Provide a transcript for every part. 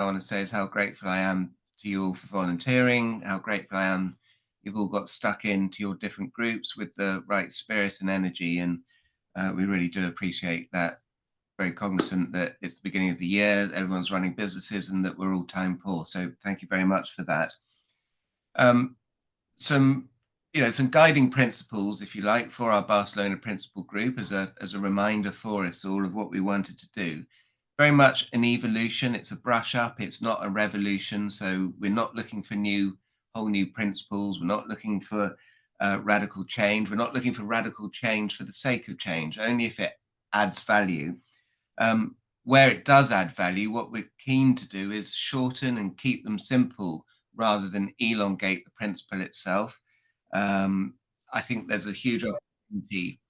I want to say is how grateful I am to you all for volunteering, how grateful I am you've all got stuck into your different groups with the right spirit and energy. And we really do appreciate that. Very cognizant that it's the beginning of the year, everyone's running businesses, and that we're all time poor. So thank you very much for that. Um, some some guiding principles, if you like, for our Barcelona Principle Group as a reminder for us all of what we wanted to do. Very much an evolution. It's a brush up. It's not a revolution. So we're not looking for whole new principles. We're not looking for radical change. We're not looking for radical change for the sake of change, only if it adds value. Where it does add value, what we're keen to do is shorten and keep them simple rather than elongate the principle itself. I think there's a huge opportunity.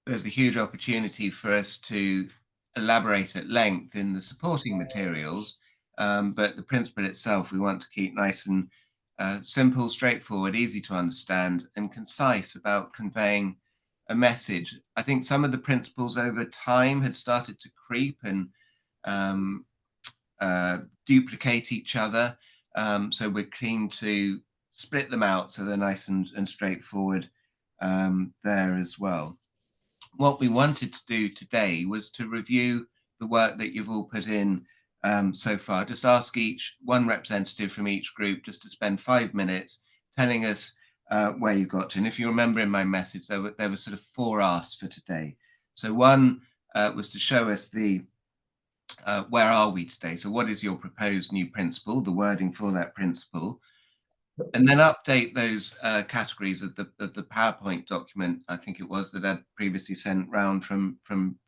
There's a huge opportunity for us to elaborate at length in the supporting materials, but the principle itself we want to keep nice and simple, straightforward, easy to understand, and concise about conveying a message. I think some of the principles over time had started to creep and um, duplicate each other. So we're keen to split them out so they're nice and straightforward there as well. What we wanted to do today was to review the work that you've all put in so far. Just ask one representative from each group just to spend 5 minutes telling us where you got to. And if you remember in my message, there were sort of 4 asks for today. So one was to show us where are we today? So what is your proposed new principle, the wording for that principle? And then update those categories of the PowerPoint document, I think it was, that I'd previously sent round from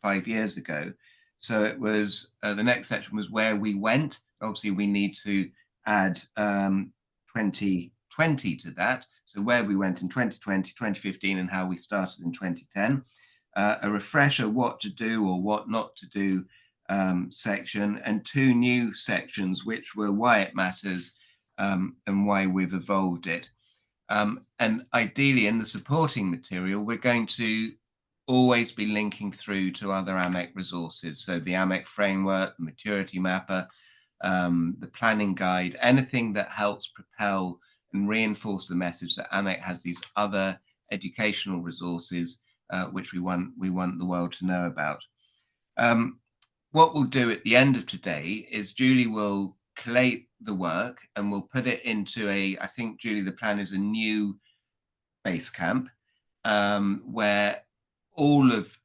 5 years ago. So it was, the next section was where we went. Obviously, we need to add 2020 to that. So where we went in 2020, 2015, and how we started in 2010. A refresher, what to do or what not to do section, and 2 new sections, which were why it matters, and why we've evolved it. And ideally, in the supporting material, we're going to always be linking through to other AMEC resources. So the AMEC framework, the maturity mapper, the planning guide, anything that helps propel and reinforce the message that AMEC has these other educational resources, which we want the world to know about. What we'll do at the end of today is Julie will collate the work and we'll put it into I think, Julie, the plan is a new base camp where all of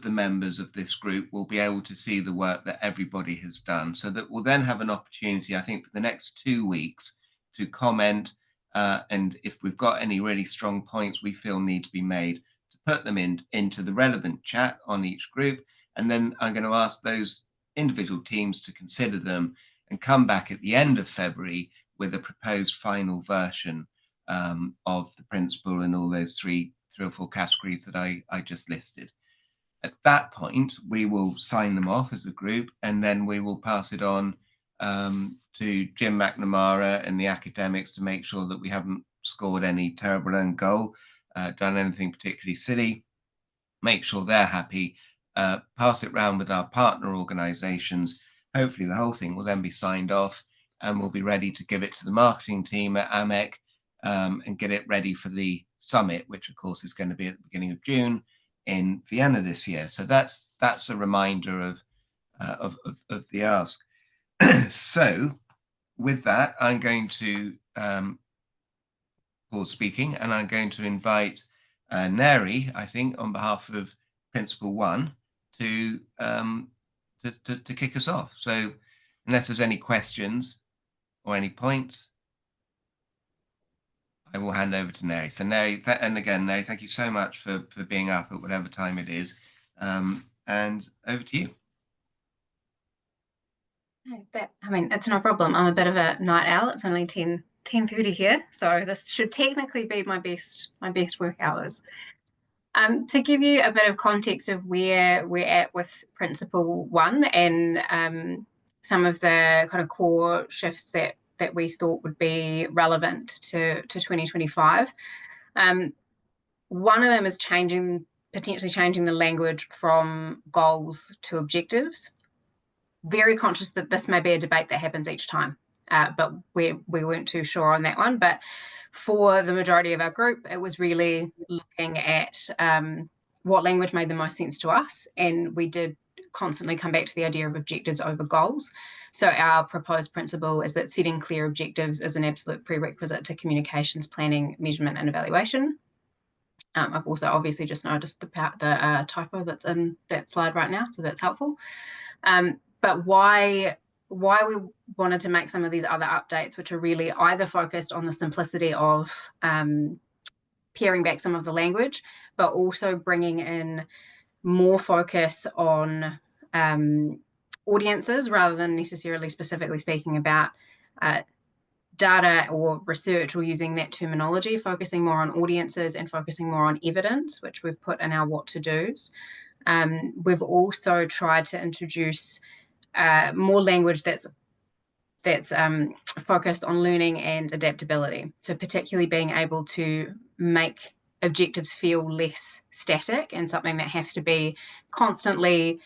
the members of this group will be able to see the work that everybody has done, so that we'll then have an opportunity, I think, for the next 2 weeks to comment, and if we've got any really strong points we feel need to be made, to put them into the relevant chat on each group. And then I'm going to ask those individual teams to consider them and come back at the end of February with a proposed final version of the principle and all those three or 4 categories that I just listed. At that point, we will sign them off as a group, and then we will pass it on to Jim McNamara and the academics to make sure that we haven't scored any terrible own goal, done anything particularly silly, make sure they're happy, pass it round with our partner organizations. Hopefully the whole thing will then be signed off and we'll be ready to give it to the marketing team at AMEC and get it ready for the summit, which of course is going to be at the beginning of June in Vienna this year. So that's a reminder of the ask. So with that, I'm going to pause speaking, and I'm going to invite Neri, I think, on behalf of Principle 1, to kick us off. So unless there's any questions or any points, I will hand over to Neri. So Neri, and again, Neri, thank you so much for being up at whatever time it is. And over to you. I mean, it's no problem. I'm a bit of a night owl. It's only 10:30 here, so this should technically be my best work hours. To give you a bit of context of where we're at with Principle 1 and some of the kind of core shifts that we thought would be relevant to 2025. One of them is potentially changing the language from goals to objectives. very conscious that this may be a debate that happens each time, but we weren't too sure on that one. But for the majority of our group, it was really looking at what language made the most sense to us, and we did constantly come back to the idea of objectives over goals. So our proposed principle is that setting clear objectives is an absolute prerequisite to communications planning, measurement, and evaluation. I've also obviously just noticed the typo that's in that slide right now, so that's helpful. But why we wanted to make some of these other updates, which are really either focused on the simplicity of paring back some of the language, but also bringing in more focus on audiences rather than necessarily specifically speaking about data or research or using that terminology, focusing more on audiences and focusing more on evidence, which we've put in our what to do's. We've also tried to introduce more language that's focused on learning and adaptability. So particularly being able to make objectives feel less static and something that have to be constantly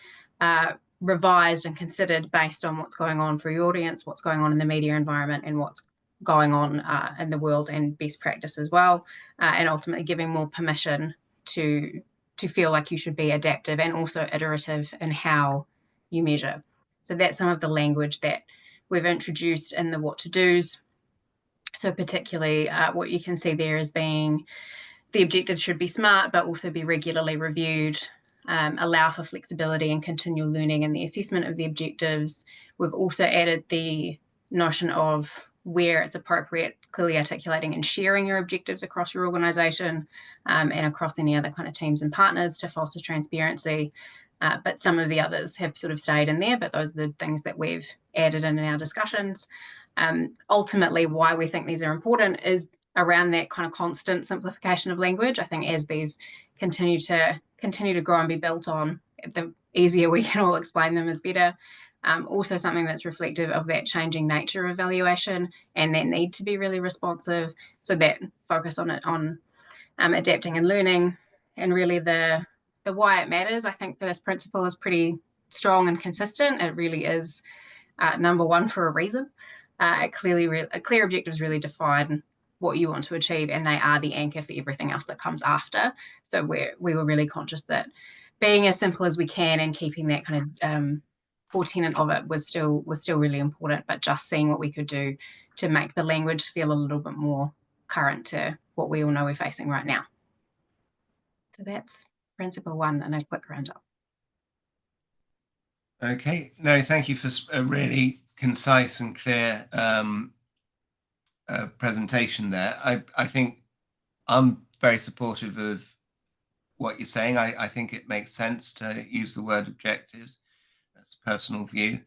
revised and considered based on what's going on for your audience, what's going on in the media environment, and what's going on in the world, and best practice as well, and ultimately giving more permission to feel like you should be adaptive and also iterative in how you measure. So that's some of the language that we've introduced in the what to do's. So particularly what you can see there is being the objectives should be smart, but also be regularly reviewed, allow for flexibility and continual learning in the assessment of the objectives. We've also added the notion of where it's appropriate, clearly articulating and sharing your objectives across your organisation and across any other kind of teams and partners to foster transparency. But some of the others have sort of stayed in there, but those are the things that we've added in our discussions. Ultimately, why we think these are important is around that kind of constant simplification of language. I think as these continue to grow and be built on, the easier we can all explain them is better. Also something that's reflective of that changing nature of evaluation and that need to be really responsive. So that focus on adapting and learning, and really the why it matters, I think, for this principle is pretty strong and consistent. It really is number one for a reason. Clear objectives really define what you want to achieve, and they are the anchor for everything else that comes after. So we were really conscious that being as simple as we can and keeping that kind of core tenet of it was still really important, but just seeing what we could do to make the language feel a little bit more current to what we all know we're facing right now. So that's principle one and a quick roundup. Okay, no, thank you for a really concise and clear presentation there. I think I'm very supportive of what you're saying. I think it makes sense to use the word objectives. That's a personal view.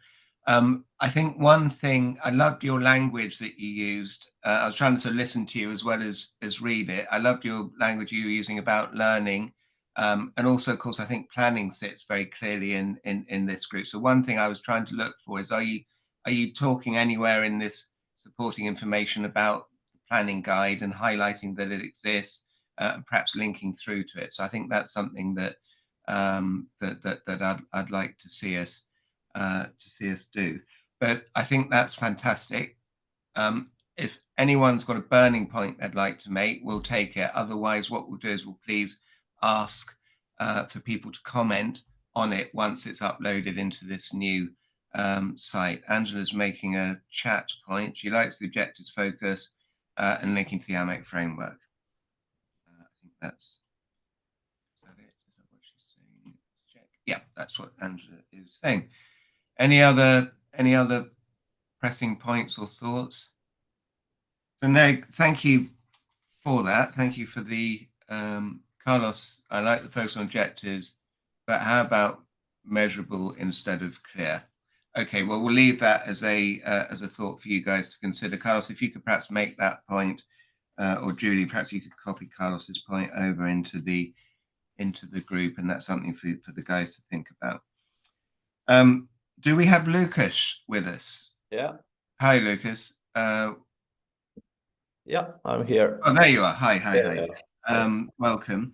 I think one thing, I loved your language that you used. I was trying to sort of listen to you as well as read it. I loved your language you were using about learning. And also, of course, I think planning sits very clearly in this group. So one thing I was trying to look for is, are you talking anywhere in this supporting information about the planning guide and highlighting that it exists, and perhaps linking through to it? So I think that's something that that I'd like to see us do. But I think that's fantastic. If anyone's got a burning point they'd like to make, we'll take it. Otherwise, what we'll do is we'll please ask for people to comment on it once it's uploaded into this new site. Angela's making a chat point. She likes the objectives focus and linking to the AMEC framework. I think that's it. Is that what she's saying? Check. Yeah, that's what Angela is saying. Any other pressing points or thoughts? So no, thank you for that. Thank you for the Carlos. I like the focus on objectives, but how about measurable instead of clear? Okay, well, we'll leave that as a thought for you guys to consider. Carlos, if you could perhaps make that point, or Julie, perhaps you could copy Carlos's point over into the group, and that's something for the guys to think about. Do we have Lucas with us? Yeah. Hi, Lucas. Yeah, I'm here. Oh, there you are. Hi. Yeah. Welcome.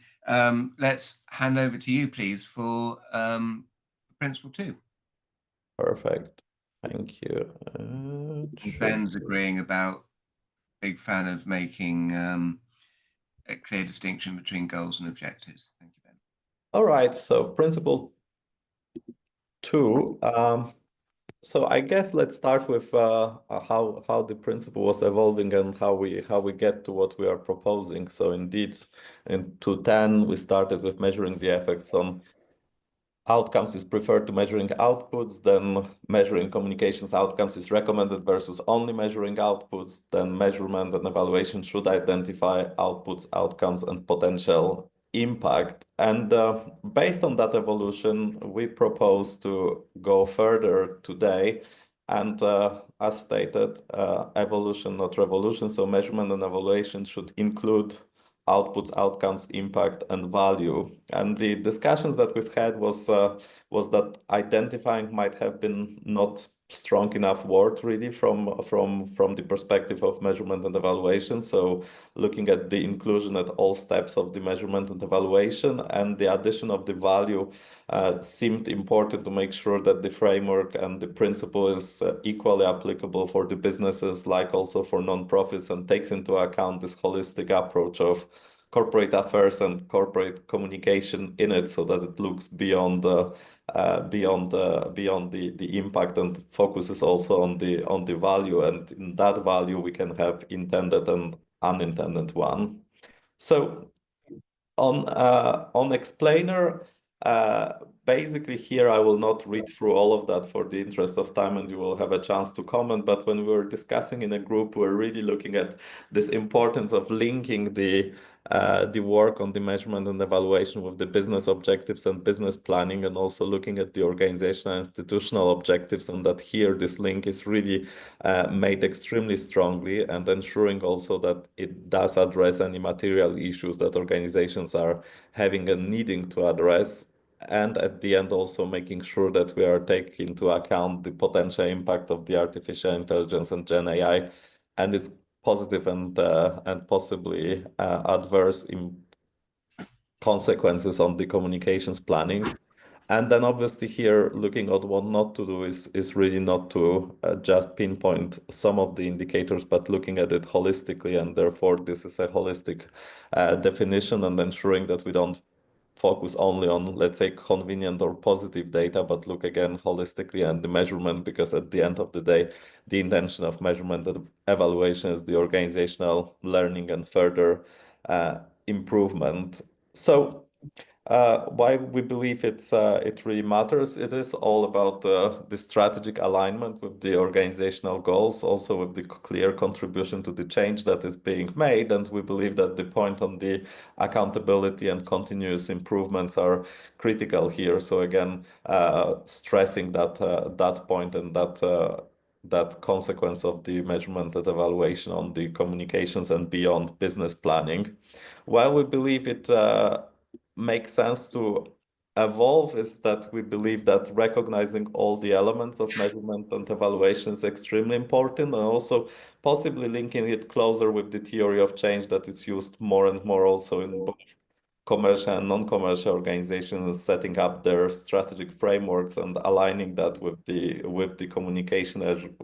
Let's hand over to you, please, for principle 2. Perfect. Thank you. Ben's agreeing about big fan of making a clear distinction between goals and objectives. Thank you, Ben. All right, so principle 2. So I guess let's start with how the principle was evolving and how we get to what we are proposing. So indeed, in 210 we started with measuring the effects on outcomes is preferred to measuring outputs, then measuring communications outcomes is recommended versus only measuring outputs, then measurement and evaluation should identify outputs, outcomes, and potential impact. And based on that evolution, we propose to go further today. And as stated, evolution, not revolution. So measurement and evaluation should include outputs, outcomes, impact, and value. And the discussions that we've had was that identifying might have been not strong enough word really from the perspective of measurement and evaluation. So looking at the inclusion at all steps of the measurement and evaluation, and the addition of the value seemed important to make sure that the framework and the principle is equally applicable for the businesses, like also for nonprofits, and takes into account this holistic approach of corporate affairs and corporate communication in it, so that it looks beyond the impact and focuses also on the value, and in that value we can have intended and unintended one. So on explainer, basically here I will not read through all of that for the interest of time, and you will have a chance to comment. But when we were discussing in a group, we're really looking at this importance of linking the work on the measurement and evaluation with the business objectives and business planning, and also looking at the organizational and institutional objectives, and that here this link is really made extremely strongly, and ensuring also that it does address any material issues that organizations are having and needing to address. And at the end, also making sure that we are taking into account the potential impact of the artificial intelligence and Gen AI and its positive and possibly adverse consequences on the communications planning. And then obviously here, looking at what not to do is really not to just pinpoint some of the indicators, but looking at it holistically. And therefore, this is a holistic definition, and ensuring that we don't focus only on, let's say, convenient or positive data, but look again holistically at the measurement, because at the end of the day, the intention of measurement and evaluation is the organizational learning and further improvement. So why we believe it really matters. It is all about the strategic alignment with the organizational goals, also with the clear contribution to the change that is being made. And we believe that the point on the accountability and continuous improvements are critical here. So again, stressing that point and that consequence of the measurement and evaluation on the communications and beyond business planning. While we believe it makes sense to evolve, is that we believe that recognizing all the elements of measurement and evaluation is extremely important, and also possibly linking it closer with the theory of change that is used more and more also in both commercial and non-commercial organizations, setting up their strategic frameworks and aligning that with the communication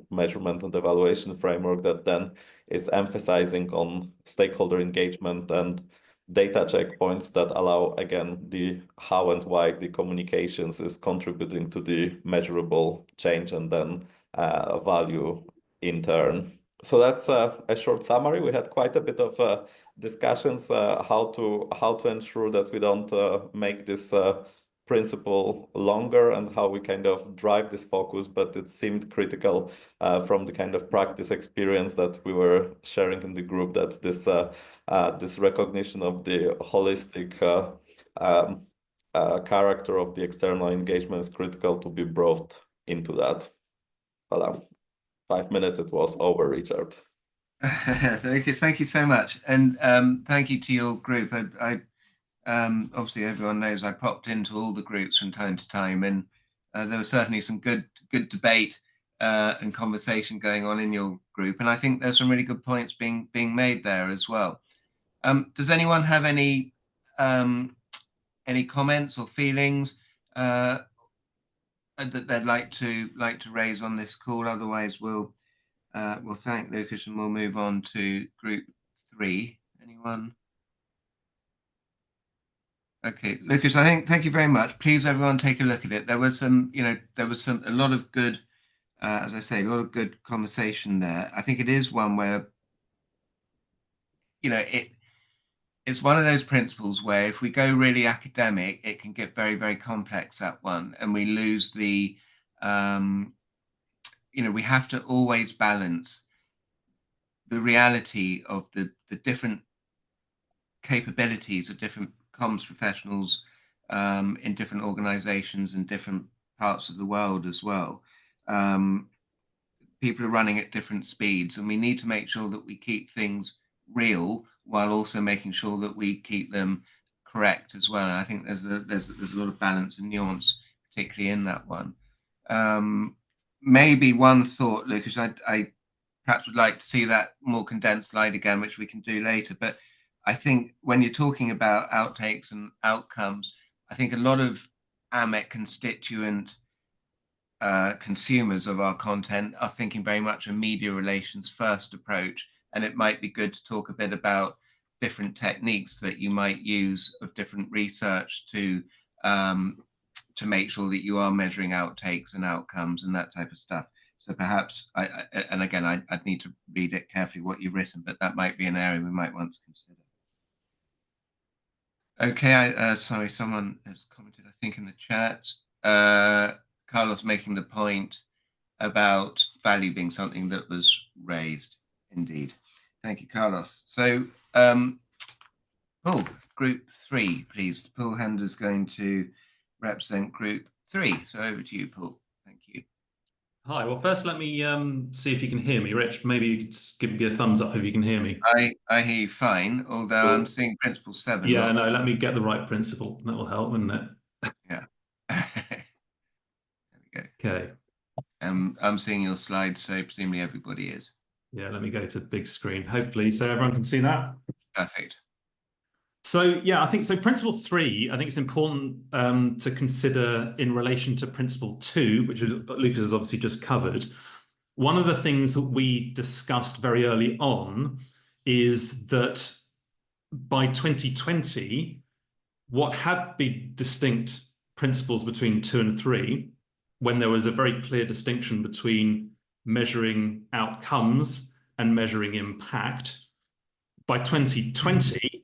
measurement and evaluation framework that then is emphasizing on stakeholder engagement and data checkpoints that allow, again, the how and why the communications is contributing to the measurable change and then value in turn. So that's a short summary. We had quite a bit of discussions how to ensure that we don't make this principle longer, and how we kind of drive this focus, but it seemed critical from the kind of practice experience that we were sharing in the group, that this recognition of the holistic character of the external engagement is critical to be brought into that. Voilà. 5 minutes it was over, Richard. Thank you so much, and thank you to your group. I obviously everyone knows I popped into all the groups from time to time, and there was certainly some good debate and conversation going on in your group, and I think there's some really good points being made there as well. Does anyone have any comments or feelings that they'd like to raise on this call? Otherwise, we'll thank Lucas and we'll move on to group 3. Anyone? Okay, Lucas, thank you very much. Please, everyone, take a look at it. There was a lot of good, as I say, a lot of good conversation there. I think it is one where, it's one of those principles where if we go really academic, it can get very, very complex, that one, and we lose the, we have to always balance the reality of the different capabilities of different comms professionals in different organizations and different parts of the world as well. People are running at different speeds, and we need to make sure that we keep things real while also making sure that we keep them correct as well. And I think there's a lot of balance and nuance, particularly in that one. Maybe one thought, Lucas, I perhaps would like to see that more condensed slide again, which we can do later. But I think when you're talking about outtakes and outcomes, I think a lot of AMEC constituent consumers of our content are thinking very much a media relations first approach. And it might be good to talk a bit about different techniques that you might use of different research to make sure that you are measuring outtakes and outcomes and that type of stuff. So perhaps, and again, I'd need to read it carefully what you've written, but that might be an area we might want to consider. Okay, sorry, someone has commented, I think, in the chat. Carlos making the point about value being something that was raised. Indeed. Thank you, Carlos. So, Paul, group 3, please. Paul Hand is going to represent group 3. So over to you, Paul. Thank you. Hi. Well, first, let me see if you can hear me. Rich, maybe you could give me a thumbs up if you can hear me. I hear you fine, although cool. I'm seeing principle 7. Yeah, no, let me get the right principle. That will help, wouldn't it? Yeah. There we go. Okay. I'm seeing your slides, so presumably everybody is. Yeah, let me go to big screen, hopefully, so everyone can see that. Perfect. So, yeah, I think so. Principle 3, I think it's important to consider in relation to principle 2, which Lucas has obviously just covered. One of the things that we discussed very early on is that by 2020, what had been distinct principles between 2 and 3, when there was a very clear distinction between measuring outcomes and measuring impact, by 2020,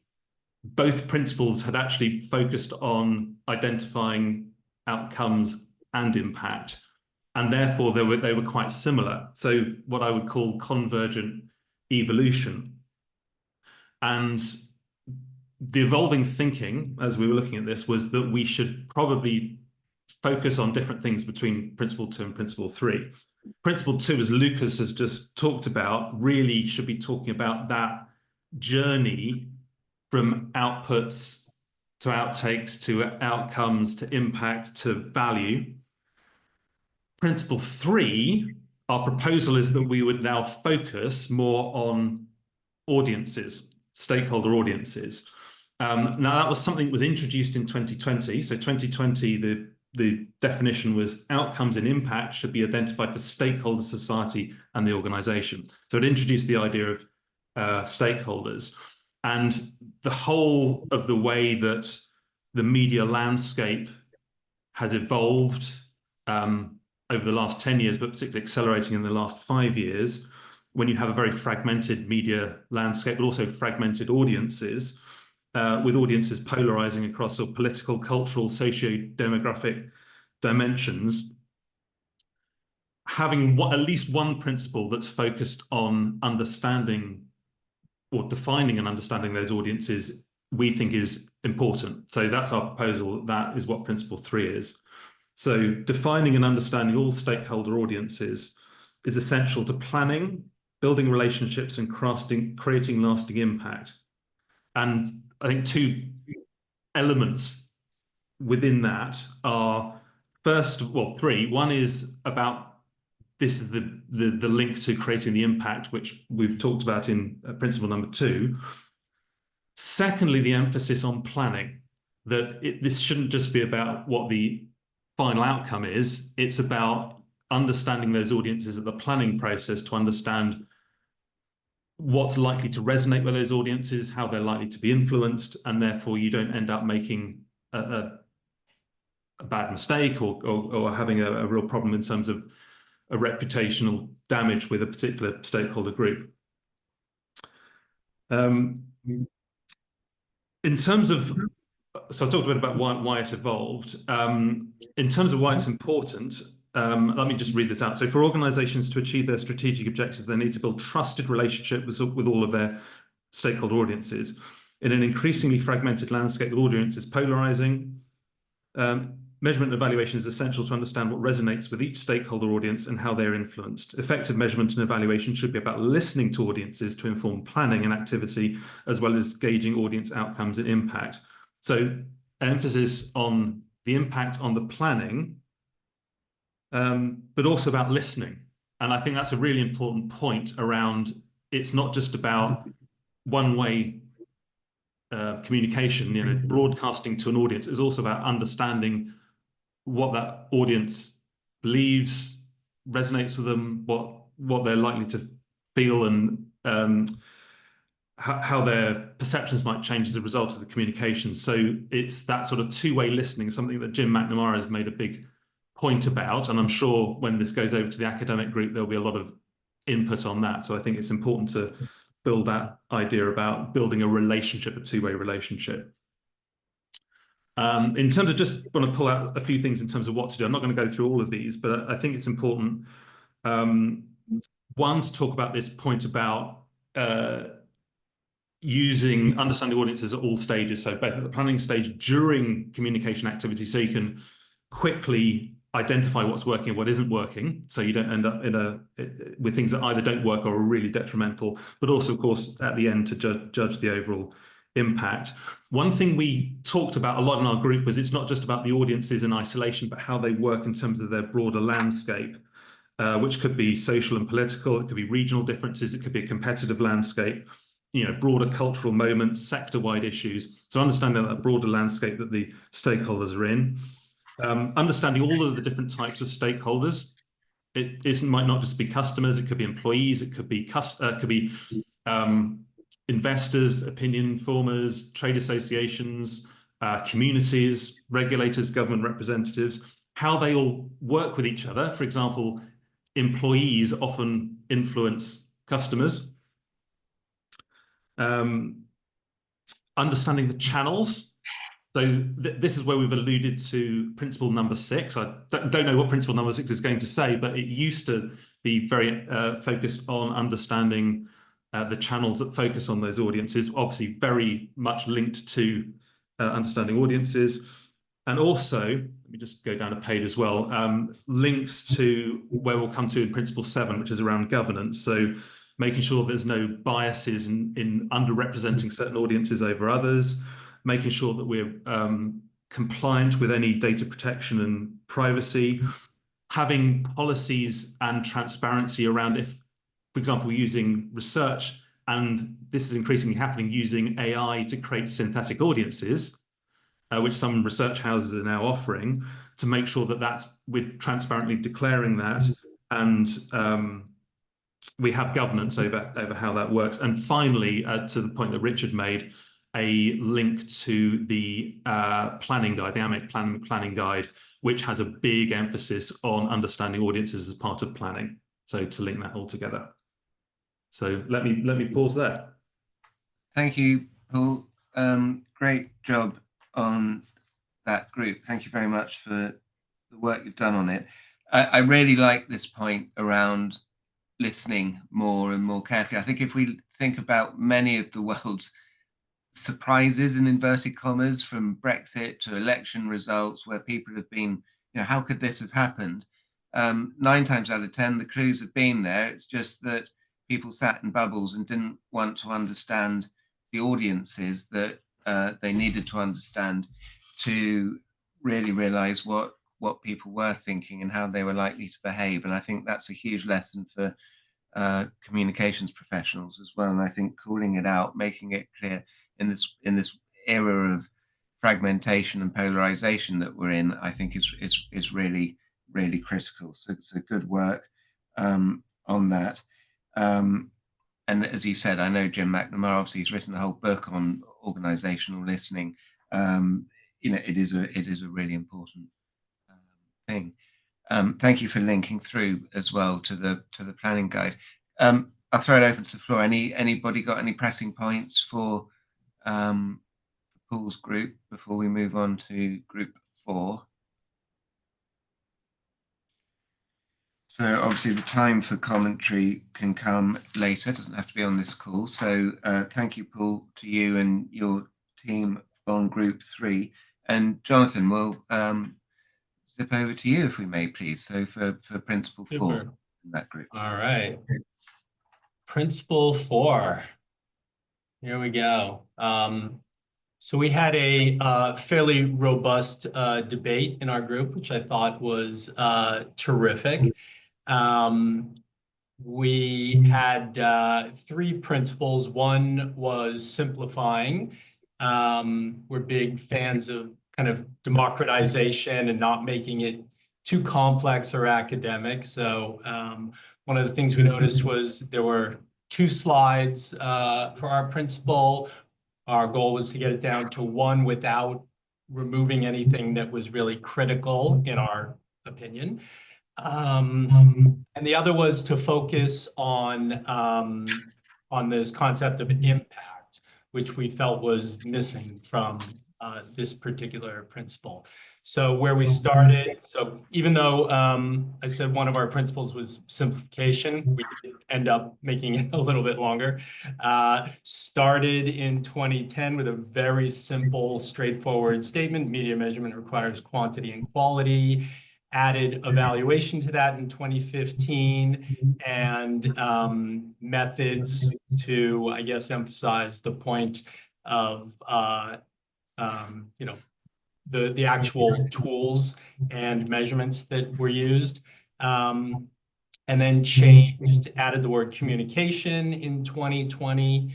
both principles had actually focused on identifying outcomes and impact, and therefore they were quite similar. So what I would call convergent evolution. And the evolving thinking, as we were looking at this, was that we should probably focus on different things between principle 2 and principle 3. Principle 2, as Lucas has just talked about, really should be talking about that journey from outputs to outtakes to outcomes to impact to value. Principle 3, our proposal is that we would now focus more on audiences, stakeholder audiences. Now, that was something that was introduced in 2020. So 2020, the definition was outcomes and impact should be identified for stakeholder, society, and the organization. So it introduced the idea of stakeholders. And the whole of the way that the media landscape has evolved over the last 10 years, but particularly accelerating in the last 5 years, when you have a very fragmented media landscape, but also fragmented audiences, with audiences polarizing across sort of political, cultural, socio-demographic dimensions, having at least one principle that's focused on understanding or defining and understanding those audiences, we think is important. So that's our proposal. That is what principle 3 is. So defining and understanding all stakeholder audiences is essential to planning, building relationships, and creating lasting impact. And I think 2 elements within that are, first, well, 3. One is about, this is the link to creating the impact, which we've talked about in principle number 2. Secondly, the emphasis on planning, that this shouldn't just be about what the final outcome is. It's about understanding those audiences at the planning process to understand what's likely to resonate with those audiences, how they're likely to be influenced, and therefore you don't end up making a bad mistake or having a real problem in terms of a reputational damage with a particular stakeholder group. In terms of, so I talked a bit about why it evolved. In terms of why it's important, let me just read this out. So for organizations to achieve their strategic objectives, they need to build trusted relationships with all of their stakeholder audiences. In an increasingly fragmented landscape with audiences polarizing, measurement and evaluation is essential to understand what resonates with each stakeholder audience and how they're influenced. Effective measurement and evaluation should be about listening to audiences to inform planning and activity, as well as gauging audience outcomes and impact. So emphasis on the impact on the planning, but also about listening. And I think that's a really important point around, it's not just about one-way communication, you know, broadcasting to an audience. It's also about understanding what that audience believes, resonates with them, what they're likely to feel, and how their perceptions might change as a result of the communication. So it's that sort of two-way listening, something that Jim McNamara has made a big point about, and I'm sure when this goes over to the academic group, there'll be a lot of input on that. So I think it's important to build that idea about building a relationship, a two-way relationship. In terms of, just want to pull out a few things in terms of what to do. I'm not going to go through all of these, but I think it's important, one, to talk about this point about understanding audiences at all stages. So both at the planning stage, during communication activity, so you can quickly identify what's working and what isn't working, so you don't end up with things that either don't work or are really detrimental, but also, of course, at the end to judge the overall impact. One thing we talked about a lot in our group was it's not just about the audiences in isolation, but how they work in terms of their broader landscape, which could be social and political, it could be regional differences, it could be a competitive landscape, you know, broader cultural moments, sector-wide issues. So understanding that broader landscape that the stakeholders are in, understanding all of the different types of stakeholders. It might not just be customers, it could be employees, it could be investors, opinion formers, trade associations, communities, regulators, government representatives, how they all work with each other. For example, employees often influence customers. Understanding the channels. So this is where we've alluded to principle number 6. I don't know what principle number 6 is going to say, but it used to be very focused on understanding the channels that focus on those audiences, obviously very much linked to understanding audiences. And also, let me just go down a page as well, links to where we'll come to in principle 7, which is around governance. So making sure there's no biases in underrepresenting certain audiences over others, making sure that we're compliant with any data protection and privacy, having policies and transparency around, if, for example, using research, and this is increasingly happening, using AI to create synthetic audiences, which some research houses are now offering, to make sure that we're transparently declaring that, and we have governance over how that works. And finally, to the point that Richard made, a link to the planning guide, the AMEC planning guide, which has a big emphasis on understanding audiences as part of planning. So to link that all together. So let me pause there. Thank you, Paul. Great job on that group. Thank you very much for the work you've done on it. I really like this point around listening more and more carefully. I think if we think about many of the world's surprises, in inverted commas, from Brexit to election results, where people have been, you know, how could this have happened? 9 times out of 10, the clues have been there. It's just that people sat in bubbles and didn't want to understand the audiences that they needed to understand to really realize what people were thinking and how they were likely to behave. And I think that's a huge lesson for communications professionals as well. And I think calling it out, making it clear in this era of fragmentation and polarization that we're in, I think is really, really critical. So good work on that. And as you said, I know Jim McNamara, obviously he's written a whole book on organizational listening. It is a really important thing. Thank you for linking through as well to the planning guide. I'll throw it open to the floor. Anybody got any pressing points for Paul's group before we move on to group 4? So obviously the time for commentary can come later. It doesn't have to be on this call. So thank you, Paul, to you and your team on group 3. And Jonathan, we'll zip over to you if we may, please. So for principle 4 in that group. All right. Principle 4. Here we go. So we had a fairly robust debate in our group, which I thought was terrific. We had 3 principles. One was simplifying. We're big fans of kind of democratization and not making it too complex or academic. So one of the things we noticed was there were 2 slides for our principle. Our goal was to get it down to 1 without removing anything that was really critical in our opinion. And the other was to focus on this concept of impact, which we felt was missing from this particular principle. So where we started, so even though I said one of our principles was simplification, we did end up making it a little bit longer. Started in 2010 with a very simple, straightforward statement: media measurement requires quantity and quality. Added evaluation to that in 2015, and methods to, I guess, emphasize the point of the actual tools and measurements that were used, and then added the word communication in 2020,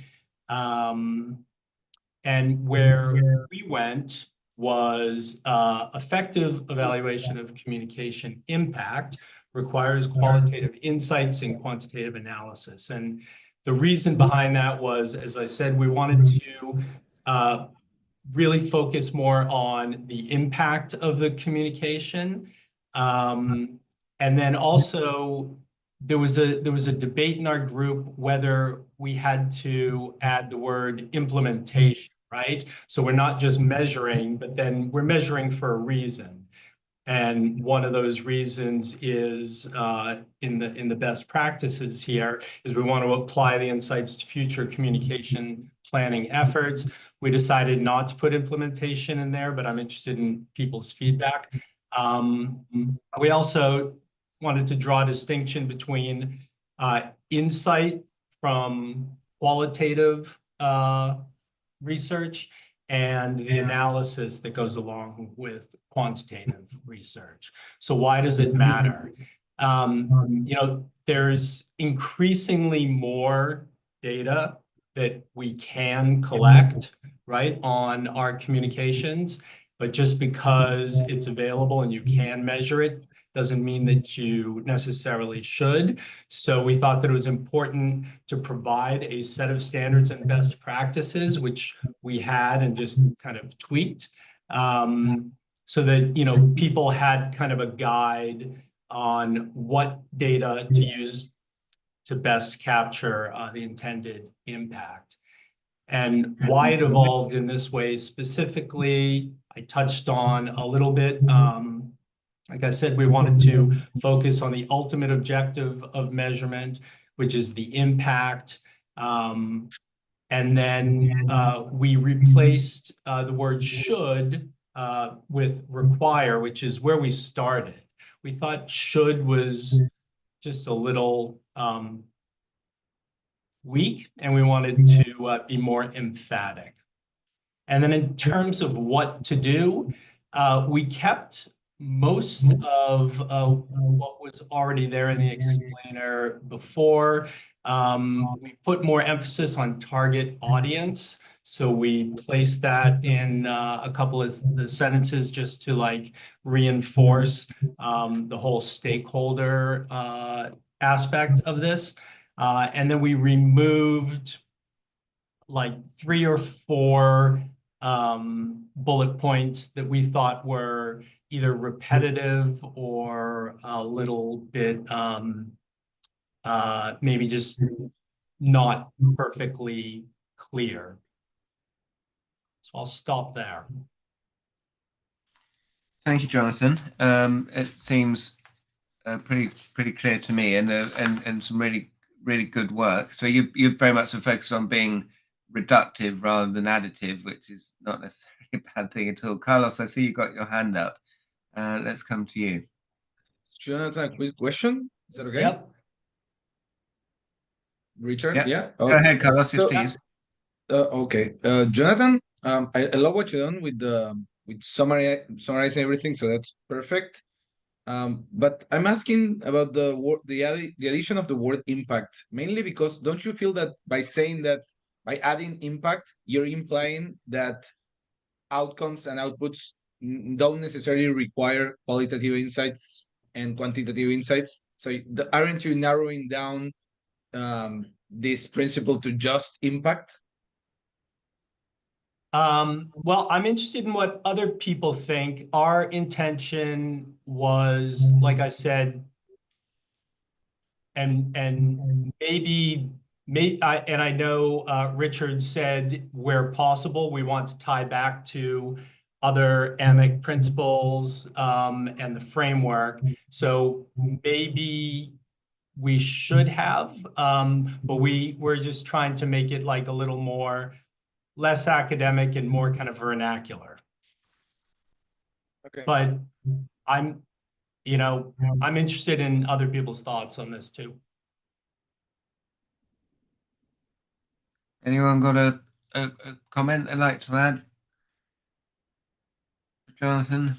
and where we went was effective evaluation of communication impact requires qualitative insights and quantitative analysis. And the reason behind that was, as I said, we wanted to really focus more on the impact of the communication. And then also there was a debate in our group whether we had to add the word implementation, right? So we're not just measuring, but then we're measuring for a reason. And one of those reasons is in the best practices here is we want to apply the insights to future communication planning efforts. We decided not to put implementation in there, but I'm interested in people's feedback. We also wanted to draw a distinction between insight from qualitative research and the analysis that goes along with quantitative research. So why does it matter? There's increasingly more data that we can collect, right, on our communications, but just because it's available and you can measure it doesn't mean that you necessarily should. So we thought that it was important to provide a set of standards and best practices, which we had and just kind of tweaked, so that people had kind of a guide on what data to use to best capture the intended impact. And why it evolved in this way specifically, I touched on a little bit. Like I said, we wanted to focus on the ultimate objective of measurement, which is the impact. And then we replaced the word should with require, which is where we started. We thought should was just a little weak, and we wanted to be more emphatic. And then in terms of what to do, we kept most of what was already there in the explainer before. We put more emphasis on target audience. So we placed that in a couple of the sentences just to like reinforce the whole stakeholder aspect of this. And then we removed like 3 or 4 bullet points that we thought were either repetitive or a little bit maybe just not perfectly clear. So I'll stop there. Thank you, Jonathan. It seems pretty clear to me, and some really good work. So you very much are focused on being reductive rather than additive, which is not necessarily a bad thing at all. Carlos, I see you got your hand up. Let's come to you. Jonathan, a quick question. Is that okay? Yep. Richard, Yep. yeah. Go ahead, Carlos. Yes, So, please. Okay, Jonathan, I love what you've done with summarizing everything, so that's perfect. But I'm asking about the addition of the word impact, mainly because don't you feel that by saying that, by adding impact, you're implying that outcomes and outputs don't necessarily require qualitative insights and quantitative insights? So aren't you narrowing down this principle to just impact? Well, I'm interested in what other people think. Our intention was, like I said, and I know Richard said where possible, we want to tie back to other AMEC principles and the framework. So maybe we should have, but we're just trying to make it like a little more less academic and more kind of vernacular. Okay. But I'm interested in other people's thoughts on this too. Anyone got a comment they'd like to add? Jonathan?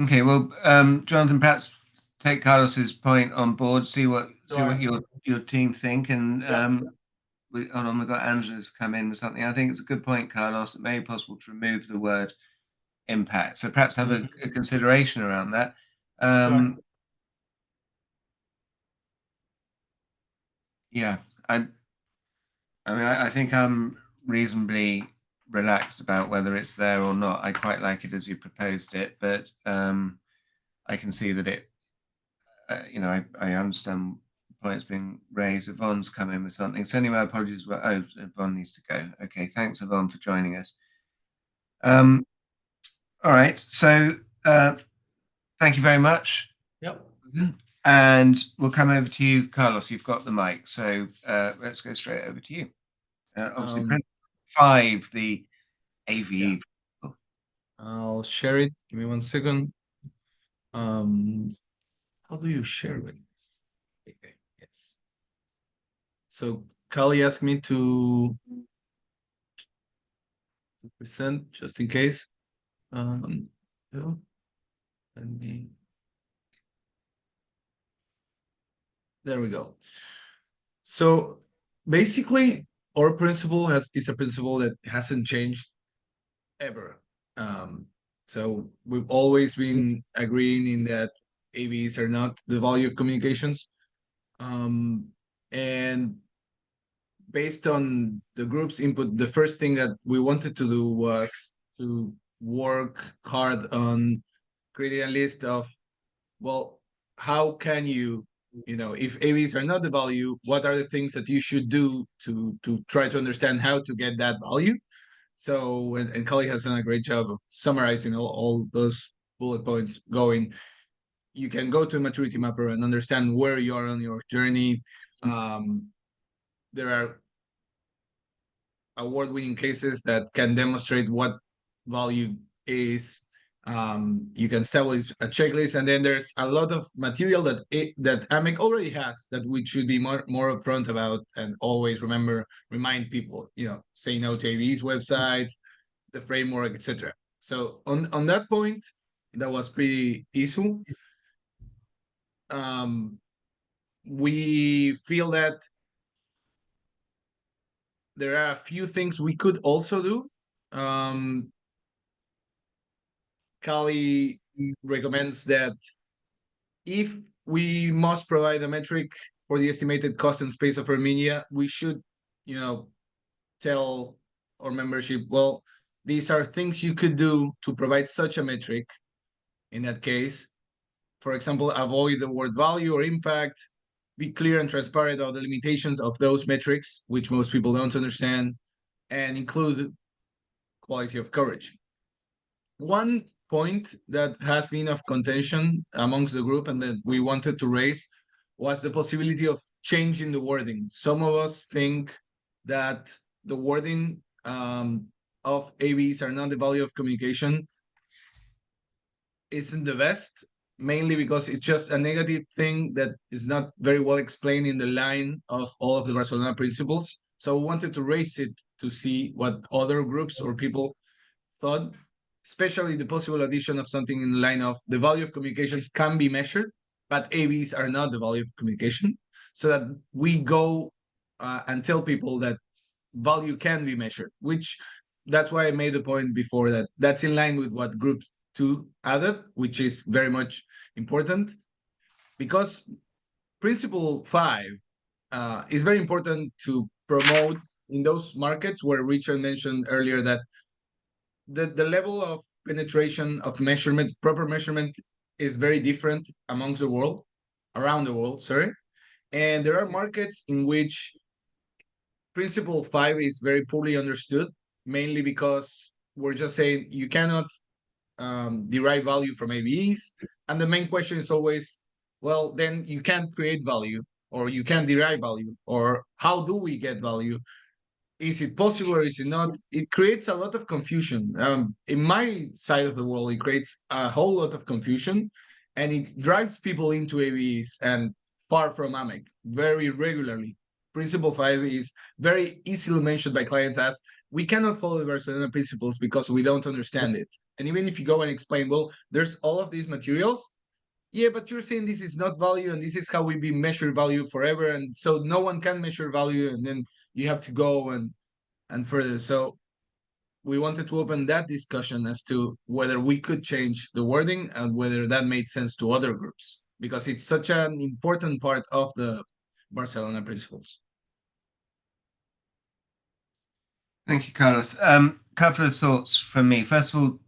Okay, well, Jonathan, perhaps take Carlos's point on board, see what your team think, and hold on, we've got Angela's come in with something. I think it's a good point, Carlos. It may be possible to remove the word impact. So perhaps have a consideration around that. Yeah, I mean, I think I'm reasonably relaxed about whether it's there or not. I quite like it as you proposed it, but I can see that it, I understand the points being raised. Yvonne's come in with something. So anyway, apologies. Oh, Yvonne needs to go. Okay, thanks, Yvonne, for joining us. All right, so thank you very much. Yep. And we'll come over to you, Carlos. You've got the mic, so let's go straight over to you. Obviously, Principle 5, the AVE. Yeah. I'll share it. Give me 1 second. How do you share it? Okay, yes. So Kali asked me to present just in case. There we go. So basically, our principle is a principle that hasn't changed ever. So we've always been agreeing in that AVs are not the value of communications. And based on the group's input, the first thing that we wanted to do was to work hard on creating a list of, well, how can you, if AVs are not the value, what are the things that you should do to try to understand how to get that value? So, and Kali has done a great job of summarizing all those bullet points going. You can go to a maturity mapper and understand where you are on your journey. There are award-winning cases that can demonstrate what value is. You can establish a checklist, and then there's a lot of material that AMEC already has that we should be more upfront about, and always remind people, say no to AV's website, the framework, etc. So on that point, that was pretty easy. we feel that there are a few things we could also do. Kali recommends that if we must provide a metric for the estimated cost and space of our media, we should, tell our membership, well, these are things you could do to provide such a metric. In that case, for example, avoid the word value or impact, be clear and transparent about the limitations of those metrics, which most people don't understand, and include quality of coverage. One point that has been of contention amongst the group and that we wanted to raise was the possibility of changing the wording. Some of us think that the wording of AVs are not the value of communication isn't the best, mainly because it's just a negative thing that is not very well explained in the line of all of the Barcelona principles. So we wanted to raise it to see what other groups or people thought, especially the possible addition of something in the line of the value of communications can be measured, but AVs are not the value of communication. So that we go and tell people that value can be measured, which that's why I made the point before that that's in line with what group 2 added, which is very much important, because principle 5 is very important to promote in those markets where Richard mentioned earlier that the level of penetration of measurement, proper measurement, is very different amongst the world, around the world, sorry. And there are markets in which principle 5 is very poorly understood, mainly because we're just saying you cannot derive value from AVEs. And the main question is always, well, then you can't create value, or you can't derive value, or how do we get value? Is it possible or is it not? It creates a lot of confusion. In my side of the world, it creates a whole lot of confusion, and it drives people into AVEs and far from AMEC very regularly. Principle 5 is very easily mentioned by clients as, we cannot follow the Barcelona principles because we don't understand it. And even if you go and explain, well, there's all of these materials, yeah, but you're saying this is not value and this is how we measure value forever, and so no one can measure value, and then you have to go and further. So we wanted to open that discussion as to whether we could change the wording and whether that made sense to other groups, because it's such an important part of the Barcelona principles. Thank you, Carlos. Couple of thoughts from me. First of all,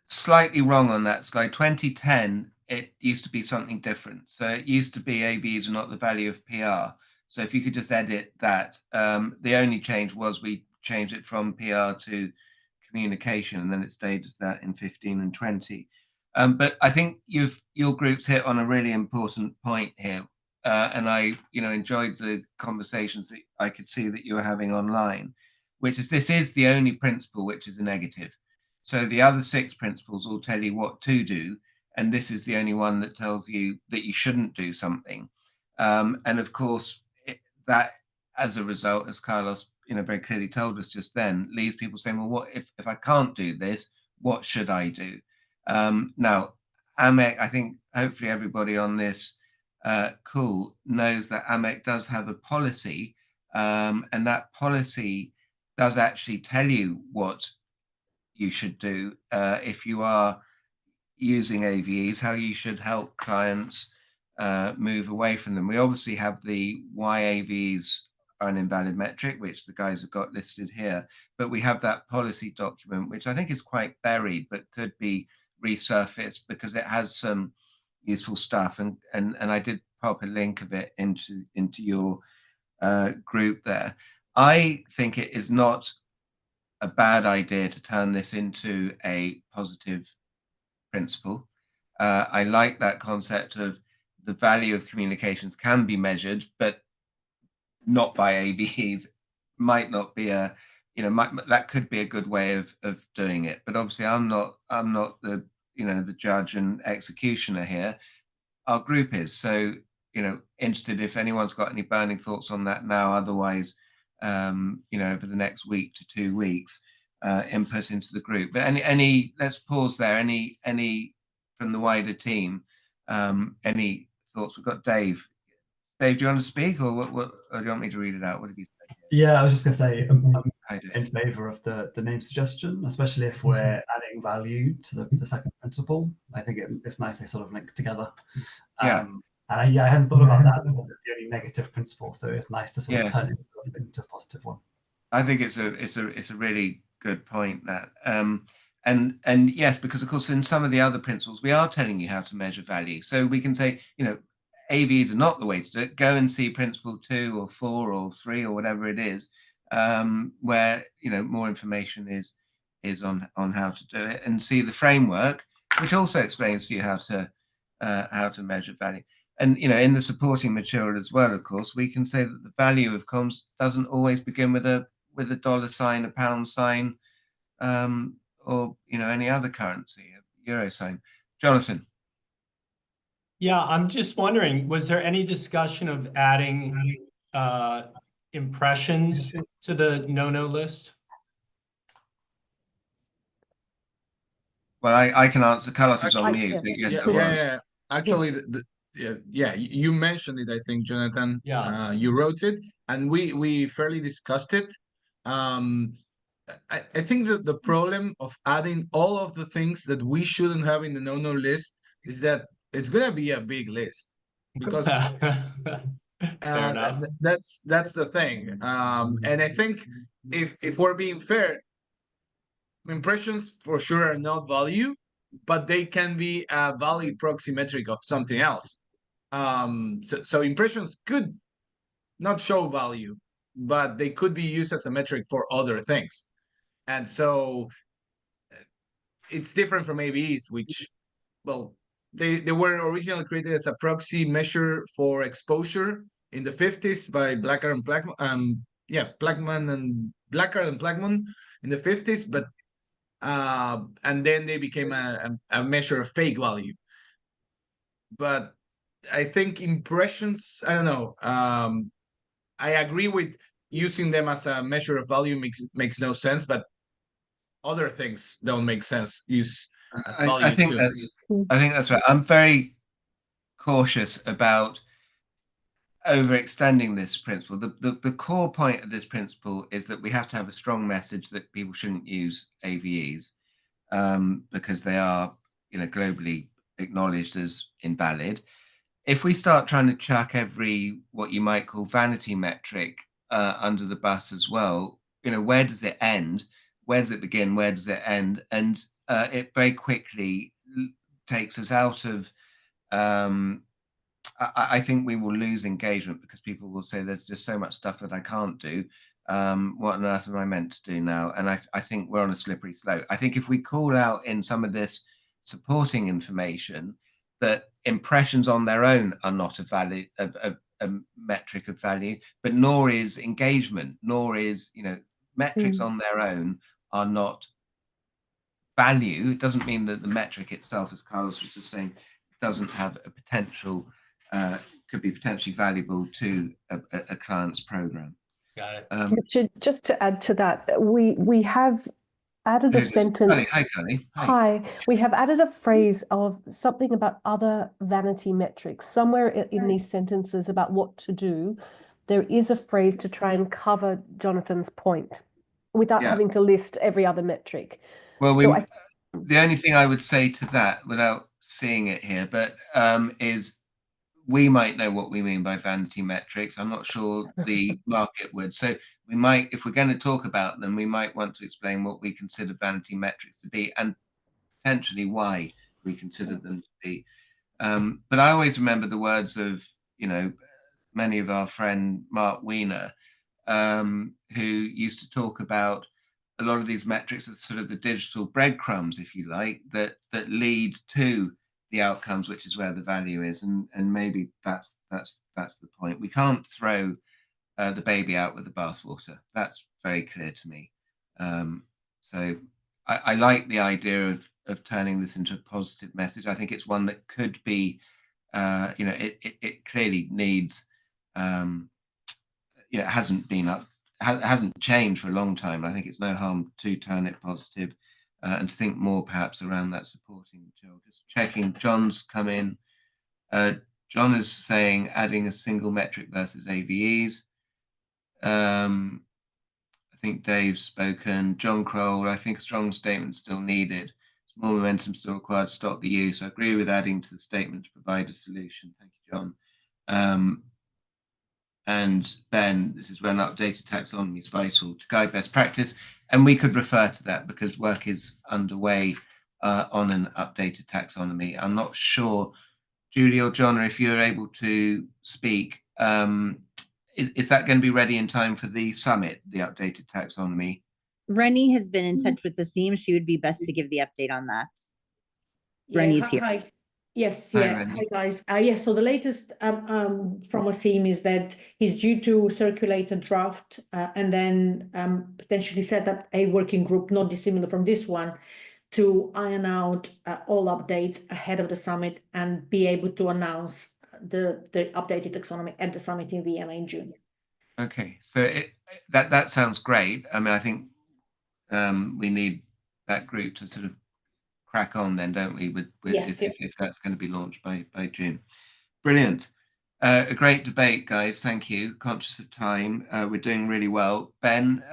slightly wrong on that slide. 2010, it used to be something different. So it used to be AVs are not the value of PR. So if you could just edit that, the only change was we changed it from PR to communication, and then it stayed as that in 15 and 20. But I think your group's hit on a really important point here. And I, enjoyed the conversations that I could see that you were having online, which is this is the only principle which is a negative. So the other 6 principles all tell you what to do, and this is the only one that tells you that you shouldn't do something. And of course, that as a result, as Carlos very clearly told us just then, leaves people saying, well, what if I can't do this, what should I do? Now, AMEC, I think hopefully everybody on this call knows that AMEC does have a policy, and that policy does actually tell you what you should do if you are using AVEs, how you should help clients move away from them. We obviously have the why AVEs are an invalid metric, which the guys have got listed here, but we have that policy document, which I think is quite buried, but could be resurfaced because it has some useful stuff. And I did pop a link of it into your group there. I think it is not a bad idea to turn this into a positive principle. I like that concept of the value of communications can be measured, but not by AVEs. Might not be that could be a good way of doing it. But obviously, I'm not the the judge and executioner here. Our group is. So interested if anyone's got any burning thoughts on that now. Otherwise, over the next week to 2 weeks, input into the group. But any let's pause there. Any from the wider team, any thoughts? We've got Dave. Dave, do you want to speak, or what? Or do you want me to read it out? What have you said? Yeah, I was just going to say Hi, Dave. in favour of the name suggestion, especially if we're adding value to the second principle. I think it's nice they sort of link together. Yeah. And I hadn't thought about that because it's the only negative principle, so it's nice to sort of turn it into a positive one. I think it's a really good point, that and yes, because of course in some of the other principles we are telling you how to measure value, so we can say, you know, AVs are not the way to do it. Go and see principle 2 or 4 or 3 or whatever it is, where, you know, more information is on how to do it, and see the framework, which also explains to you how to measure value. And, you know, in the supporting material as well, of course, we can say that the value of comms doesn't always begin with a $, a pound sign, or, you know, any other currency, a euro sign. Jonathan. Yeah, I'm just wondering, was there any discussion of adding impressions to the no-no list? Well, I can answer. Carlos is on mute. Yes, yeah. Actually, you mentioned it, I think, Jonathan. Yeah. You wrote it, and we fairly discussed it. I think that the problem of adding all of the things that we shouldn't have in the no-no list is that it's gonna be a big list, because Fair enough. that's the thing. And I think if we're being fair, impressions for sure are not value, but they can be a valid proxy metric of something else. So impressions could not show value, but they could be used as a metric for other things. And so it's different from AVs, which, well, they were originally created as a proxy measure for exposure in the 50s by Blackard and Plackman, Blackard and Plackman in the 50s, but and then they became a measure of fake value. But I think impressions, I don't know. I agree with using them as a measure of value makes no sense, but other things don't make sense use as value. I think that's right. I'm very cautious about overextending this principle. The core point of this principle is that we have to have a strong message that people shouldn't use AVEs, because they are, you know, globally acknowledged as invalid. If we start trying to chuck every what you might call vanity metric under the bus as well, you know, where does it end? Where does it begin? Where does it end? And it very quickly takes us out of. I think we will lose engagement, because people will say there's just so much stuff that I can't do. What on earth am I meant to do now? And I think we're on a slippery slope. I think if we call out in some of this supporting information that impressions on their own are not a metric of value, but nor is engagement, nor is, you know, metrics on their own are not value. It doesn't mean that the metric itself, as Carlos was just saying, doesn't have a potential, could be potentially valuable to a client's program. Got it. Richard, just to add to that, we have added a sentence. Hi, Connie. Hi. We have added a phrase of something about other vanity metrics. Somewhere in these sentences about what to do, there is a phrase to try and cover Jonathan's point without having to list every other metric. Well, the only thing I would say to that, without seeing it here, but is we might know what we mean by vanity metrics. I'm not sure the market would. So we might, if we're going to talk about them, we might want to explain what we consider vanity metrics to be, and potentially why we consider them to be. But I always remember the words of, you know, many of our friend Mark Wiener, who used to talk about a lot of these metrics as sort of the digital breadcrumbs, if you like, that lead to the outcomes, which is where the value is, and maybe that's the point. We can't throw the baby out with the bathwater. That's very clear to me. So I like the idea of turning this into a positive message. I think it's one that could be, you know, it clearly needs, you know, it hasn't changed for a long time. I think it's no harm to turn it positive. And to think more perhaps around that supporting material. Just checking, John's come in. John is saying adding a single metric versus AVEs. I think Dave's spoken. John Kroll, I think a strong statement still needed. Small momentum still required to stop the use. I agree with adding to the statement to provide a solution. Thank you, John. And Ben, this is when updated taxonomy is vital to guide best practice. And we could refer to that because work is underway on an updated taxonomy. I'm not sure, Julie or John, if you're able to speak, is that going to be ready in time for the summit, the updated taxonomy? Rennie has been in touch with the team. She would be best to give the update on that. Rennie's here. Hi. Yes, Hi, yeah. Rennie. Hi, guys. Yes, so the latest from Wasim is that he's due to circulate a draft and then potentially set up a working group, not dissimilar from this one, to iron out all updates ahead of the summit and be able to announce the updated taxonomy at the summit in Vienna in June. Okay, so that sounds great. I mean, I think we need that group to sort of crack on then, don't we, with Yes, if that's going to be launched by June. Brilliant. A great debate, guys. Thank you. Conscious of time, we're doing really well. Ben,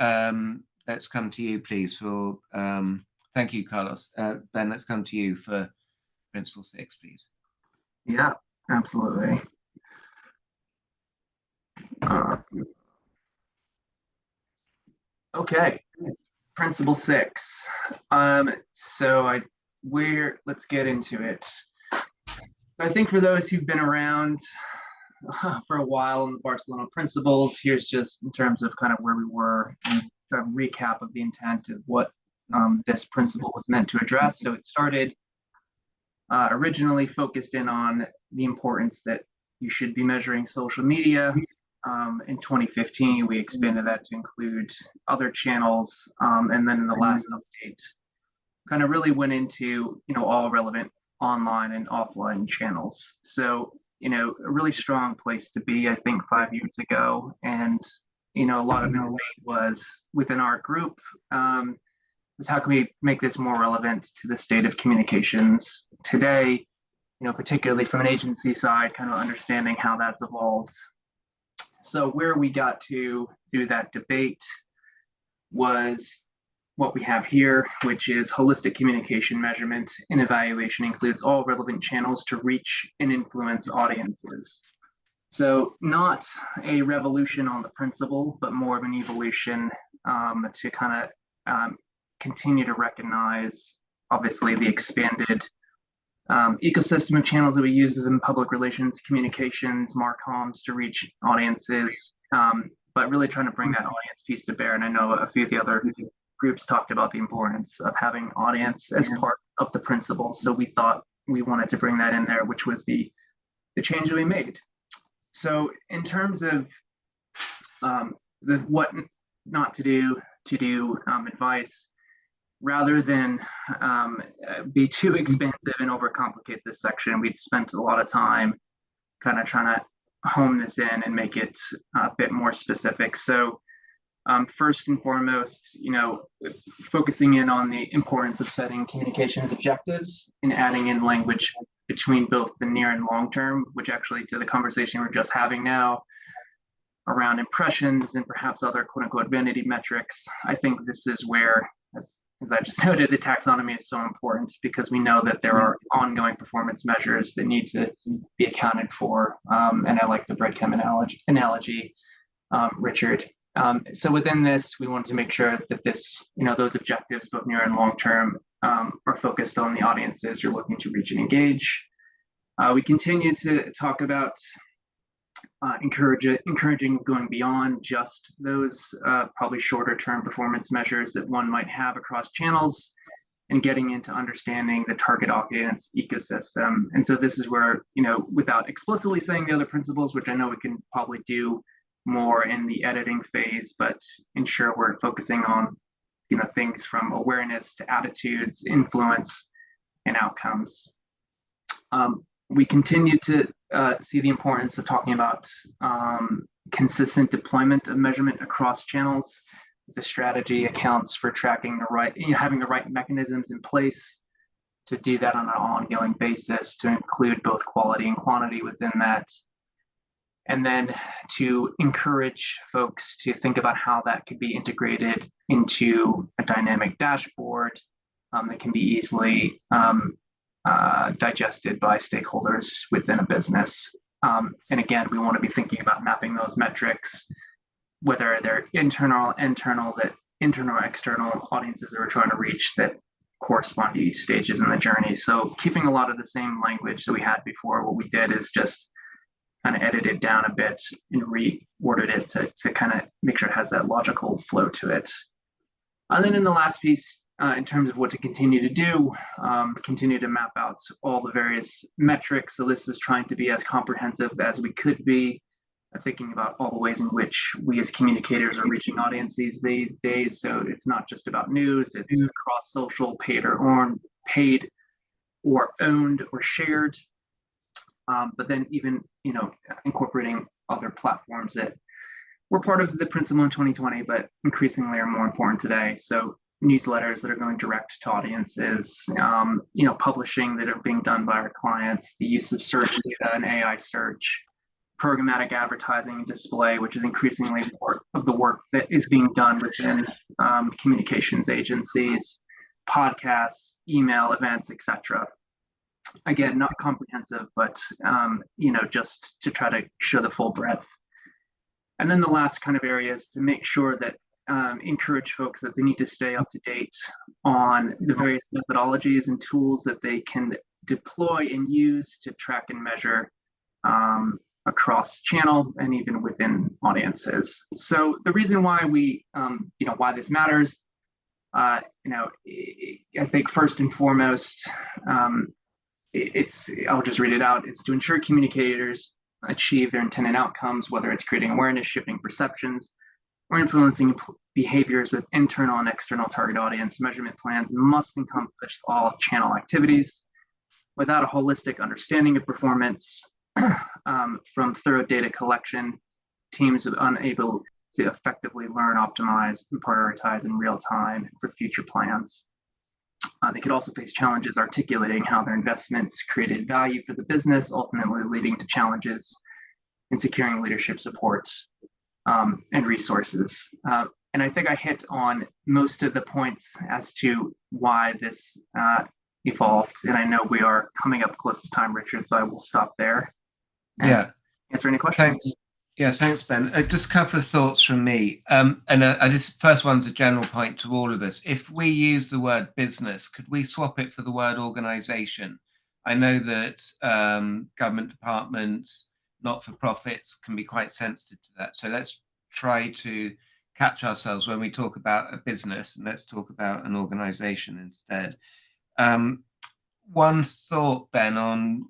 let's come to you, please, for thank you, Carlos. Ben, let's come to you for Principle 6, please. Yeah, absolutely. Okay, Principle 6. Let's get into it. So I think for those who've been around for a while in the Barcelona Principles, here's just in terms of kind of where we were and a recap of the intent of what this principle was meant to address. So it started originally focused in on the importance that you should be measuring social media. In 2015, we expanded that to include other channels. And then in the last update, kind of really went into, all relevant online and offline channels. So, a really strong place to be, I think, 5 years ago. And, a lot of the debate was within our group, was how can we make this more relevant to the state of communications today, particularly from an agency side, kind of understanding how that's evolved. So where we got to through that debate was what we have here, which is holistic communication measurement and evaluation includes all relevant channels to reach and influence audiences. So not a revolution on the principle, but more of an evolution to kind of continue to recognize, obviously, the expanded ecosystem of channels that we use within public relations, communications, marcoms to reach audiences, but really trying to bring that audience piece to bear. And I know a few of the other groups talked about the importance of having audience as part of the principle. So we thought we wanted to bring that in there, which was the change that we made. So in terms of the what not to do advice, rather than be too expansive and overcomplicate this section, we'd spent a lot of time kind of trying to hone this in and make it a bit more specific. So first and foremost, focusing in on the importance of setting communications objectives and adding in language between both the near and long term, which actually to the conversation we're just having now around impressions and perhaps other quote unquote vanity metrics. I think this is where, as I just noted, the taxonomy is so important because we know that there are ongoing performance measures that need to be accounted for. And I like the breadcrumb analogy, Richard. So within this, we wanted to make sure that this, those objectives, both near and long term, are focused on the audiences you're looking to reach and engage. We continue to talk about encouraging going beyond just those probably shorter term performance measures that one might have across channels and getting into understanding the target audience ecosystem. And so this is where, without explicitly saying the other principles, which I know we can probably do more in the editing phase, but ensure we're focusing on, things from awareness to attitudes, influence, and outcomes. We continue to see the importance of talking about consistent deployment of measurement across channels. The strategy accounts for tracking the right, having the right mechanisms in place to do that on an ongoing basis, to include both quality and quantity within that. And then to encourage folks to think about how that could be integrated into a dynamic dashboard that can be easily digested by stakeholders within a business. And again, we want to be thinking about mapping those metrics, whether they're internal or external audiences that we're trying to reach that correspond to each stages in the journey. So keeping a lot of the same language that we had before, what we did is just kind of edited it down a bit and reworded it to kind of make sure it has that logical flow to it. And then in the last piece, in terms of what to continue to do, continue to map out all the various metrics. So this is trying to be as comprehensive as we could be, thinking about all the ways in which we as communicators are reaching audiences these days. So it's not just about news, it's across social, paid or owned or shared. But then even, incorporating other platforms that were part of the principle in 2020, but increasingly are more important today. So newsletters that are going direct to audiences, publishing that are being done by our clients, the use of search data and AI search, programmatic advertising and display, which is increasingly more of the work that is being done within communications agencies, podcasts, email, events, etc. Again, not comprehensive, but just to try to show the full breadth. And then the last kind of area is to make sure that encourage folks that they need to stay up to date on the various methodologies and tools that they can deploy and use to track and measure across channel and even within audiences. So the reason why why this matters, I think first and foremost, I'll just read it out. It's to ensure communicators achieve their intended outcomes, whether it's creating awareness, shifting perceptions, or influencing behaviors with internal and external target audience. Measurement plans must encompass all channel activities. Without a holistic understanding of performance from thorough data collection, teams are unable to effectively learn, optimize, and prioritize in real time for future plans. They could also face challenges articulating how their investments created value for the business, ultimately leading to challenges in securing leadership support and resources. And I think I hit on most of the points as to why this evolved. And I know we are coming up close to time, Richard, so I will stop there. Yeah. Answer any questions? Thanks. Yeah, thanks, Ben. Just a couple of thoughts from me. And this first one's a general point to all of us. If we use the word business, could we swap it for the word organization? I know that government departments, not-for-profits can be quite sensitive to that. So let's try to catch ourselves when we talk about a business, and let's talk about an organization instead. One thought, Ben, on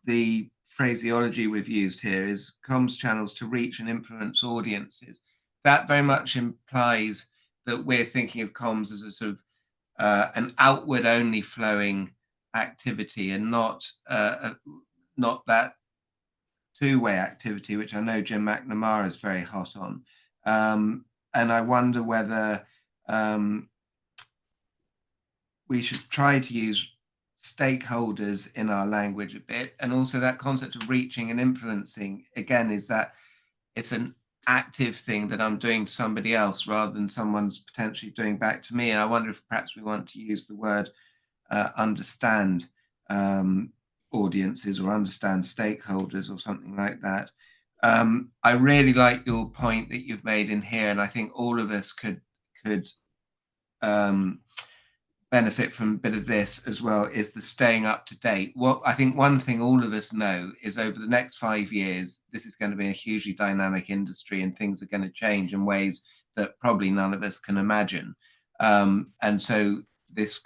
the phraseology we've used here is comms channels to reach and influence audiences. That very much implies that we're thinking of comms as a sort of an outward only flowing activity and not that two-way activity, which I know Jim McNamara is very hot on. And I wonder whether we should try to use stakeholders in our language a bit, and also that concept of reaching and influencing again is that it's an active thing that I'm doing to somebody else rather than someone's potentially doing back to me. And I wonder if perhaps we want to use the word understand audiences or understand stakeholders or something like that. I really like your point that you've made in here, and I think all of us could benefit from a bit of this as well, is the staying up to date. What I think one thing all of us know is over the next 5 years, this is going to be a hugely dynamic industry and things are going to change in ways that probably none of us can imagine. And so this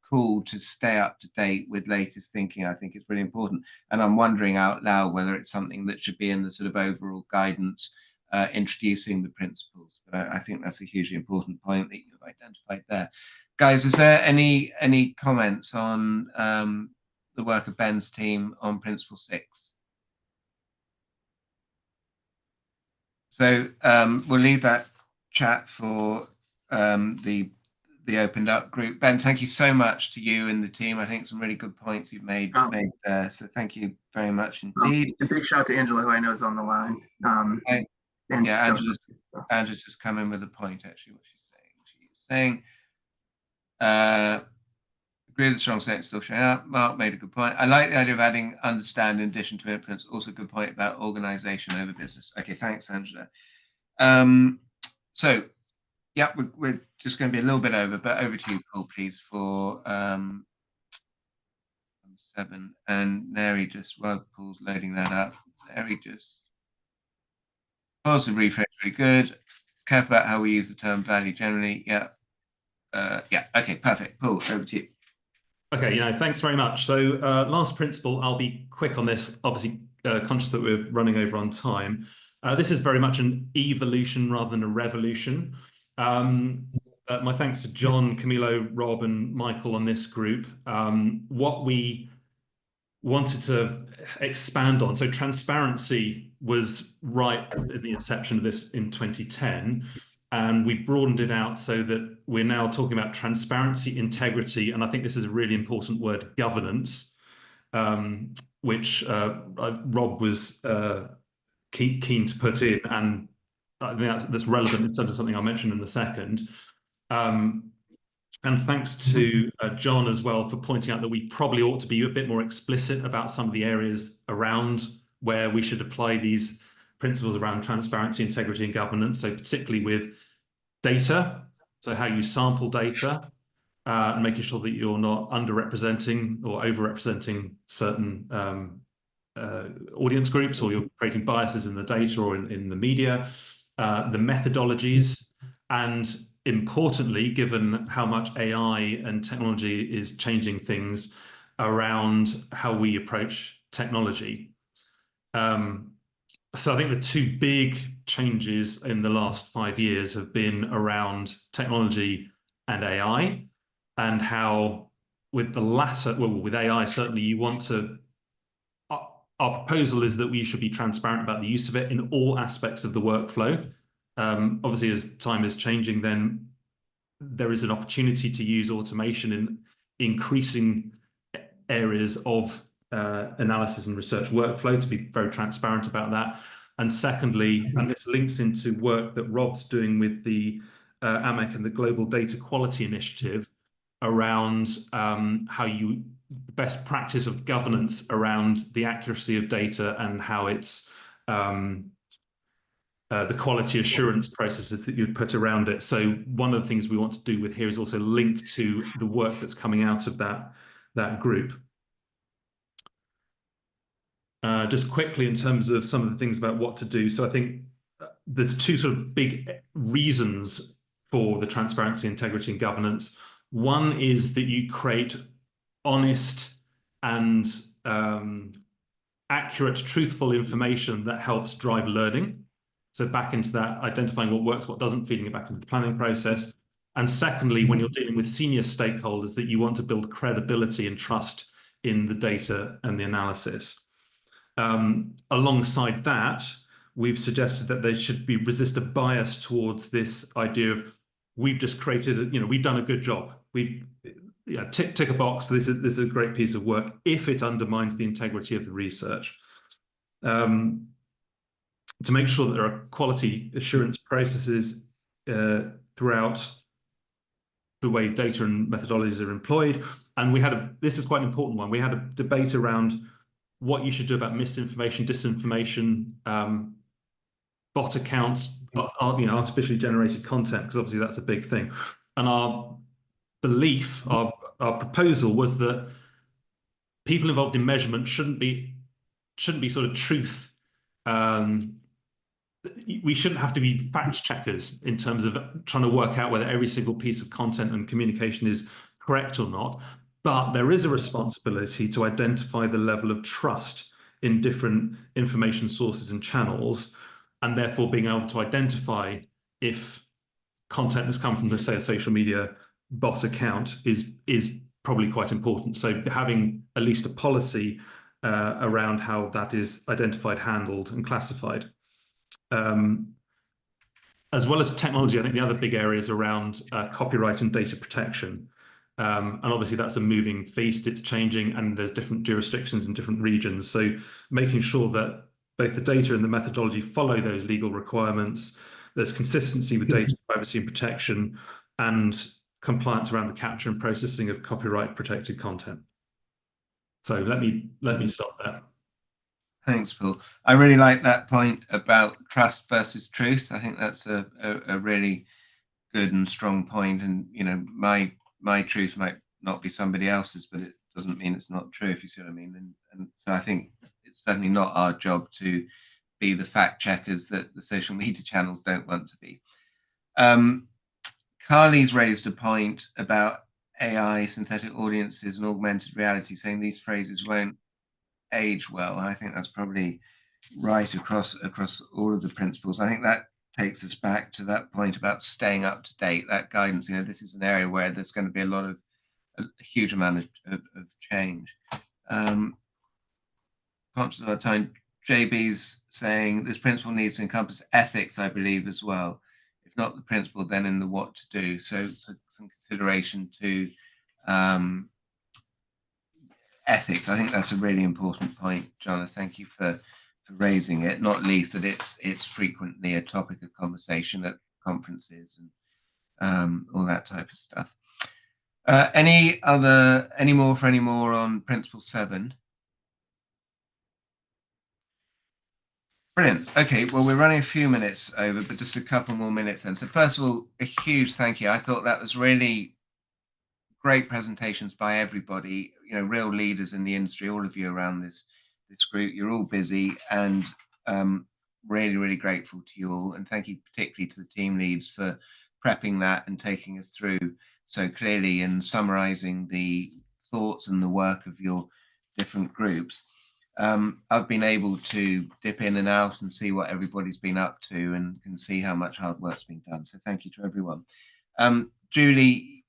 call to stay up to date with latest thinking, I think is really important. And I'm wondering out loud whether it's something that should be in the sort of overall guidance introducing the principles. But I think that's a hugely important point that you've identified there. Guys, is there any comments on the work of Ben's team on Principle 6? So we'll leave that chat for the the opened up group. Ben, thank you so much to you and the team. I think some really good points you've made there. So thank you very much indeed. A big shout out to Angela, who I know is on the line. And yeah, Angela's just come in with a point, actually, what she's saying. Agree with the strong statement still showing up. Mark made a good point. I like the idea of adding understand in addition to influence. Also a good point about organization over business. Okay, thanks, Angela. So, yeah, we're just going to be a little bit over, but over to you, Paul, please, for 7. And Neri, just while Paul's loading that up, Neri just positive refresh, really good. Careful about how we use the term value generally. Yeah. Yeah, okay, perfect. Paul, over to you. Okay, thanks very much. So last principle, I'll be quick on this, obviously conscious that we're running over on time. This is very much an evolution rather than a revolution. My thanks to John, Camilo, Rob, and Michael on this group. What we wanted to expand on, so transparency was right at the inception of this in 2010. And we broadened it out so that we're now talking about transparency, integrity, and I think this is a really important word, governance, which Rob was keen to put in, and I think that's relevant in terms of something I'll mention in a second. And thanks to John as well for pointing out that we probably ought to be a bit more explicit about some of the areas around where we should apply these principles around transparency, integrity, and governance. So particularly with data, so how you sample data, and making sure that you're not underrepresenting or overrepresenting certain audience groups, or you're creating biases in the data or in the media, the methodologies, and importantly, given how much AI and technology is changing things, around how we approach technology. So I think the two big changes in the last 5 years have been around technology and AI, and how with the latter, well, with AI, certainly you want to, our proposal is that we should be transparent about the use of it in all aspects of the workflow. Obviously, as time is changing, then there is an opportunity to use automation in increasing areas of analysis and research workflow, to be very transparent about that. And secondly, and this links into work that Rob's doing with the AMEC and the Global Data Quality Initiative around how you, best practice of governance around the accuracy of data and how it's the quality assurance processes that you'd put around it. So one of the things we want to do with here is also link to the work that's coming out of that group. Just quickly in terms of some of the things about what to do. So I think there's two sort of big reasons for the transparency, integrity, and governance. One is that you create honest and accurate, truthful information that helps drive learning. So back into that, identifying what works, what doesn't, feeding it back into the planning process. And secondly, when you're dealing with senior stakeholders, that you want to build credibility and trust in the data and the analysis. Alongside that, we've suggested that there should be resist a bias towards this idea of we've just created, we've done a good job. Tick a box. This is a great piece of work if it undermines the integrity of the research. To make sure that there are quality assurance processes throughout the way data and methodologies are employed. And this is quite an important one. We had a debate around what you should do about misinformation, disinformation, bot accounts, artificially generated content, because obviously that's a big thing. And our belief, our proposal was that people involved in measurement shouldn't be sort of truth. We shouldn't have to be fact checkers in terms of trying to work out whether every single piece of content and communication is correct or not. But there is a responsibility to identify the level of trust in different information sources and channels, and therefore being able to identify if content has come from, let's say, a social media bot account is probably quite important. So having at least a policy around how that is identified, handled, and classified. And as well as technology, I think the other big area is around copyright and data protection. And obviously that's a moving feast, it's changing, and there's different jurisdictions in different regions. So making sure that both the data and the methodology follow those legal requirements, there's consistency with data privacy and protection, and compliance around the capture and processing of copyright protected content. So let me stop there. Thanks, Paul. I really like that point about trust versus truth. I think that's a really good and strong point. And, you know, my truth might not be somebody else's, but it doesn't mean it's not true, if you see what I mean. And so I think it's certainly not our job to be the fact checkers that the social media channels don't want to be. Carly's raised a point about AI, synthetic audiences, and augmented reality, saying these phrases won't age well. I think that's probably right across all of the principles. I think that takes us back to that point about staying up to date, that guidance. You know, this is an area where there's going to be a huge amount of change. Conscious of our time, JB's saying this principle needs to encompass ethics, I believe, as well. If not the principle, then in the what to do. So some consideration to ethics. I think that's a really important point, John. Thank you for raising it, not least that it's frequently a topic of conversation at conferences and all that type of stuff. Any more on Principle 7? Brilliant. Okay, well, we're running a few minutes over, but just a couple more minutes then. So first of all, a huge thank you. I thought that was really great presentations by everybody, you know, real leaders in the industry, all of you around this group. You're all busy, and really, really grateful to you all. And thank you particularly to the team leads for prepping that and taking us through so clearly and summarizing the thoughts and the work of your different groups. I've been able to dip in and out and see what everybody's been up to and can see how much hard work's been done. So thank you to everyone. Julie,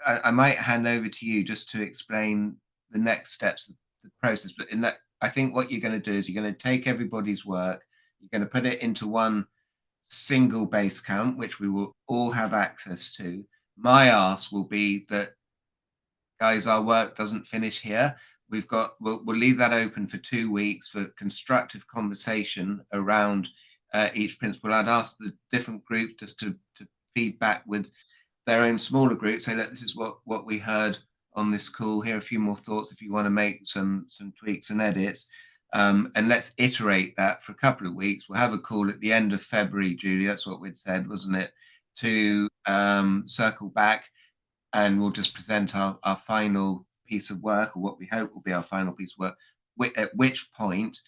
I might hand over to you just to explain the next steps of the process. But in that, I think what you're going to do is you're going to take everybody's work, you're going to put it into one single base camp, which we will all have access to. My ask will be that, guys, our work doesn't finish here. We'll leave that open for 2 weeks for constructive conversation around each principle. I'd ask the different groups just to feed back with their own smaller groups, say, look, this is what we heard on this call. Here are a few more thoughts if you want to make some tweaks and edits. And let's iterate that for a couple of weeks. We'll have a call at the end of February, Julie. That's what we'd said, wasn't it? To circle back, and we'll just present our final piece of work, or what we hope will be our final piece of work, at which point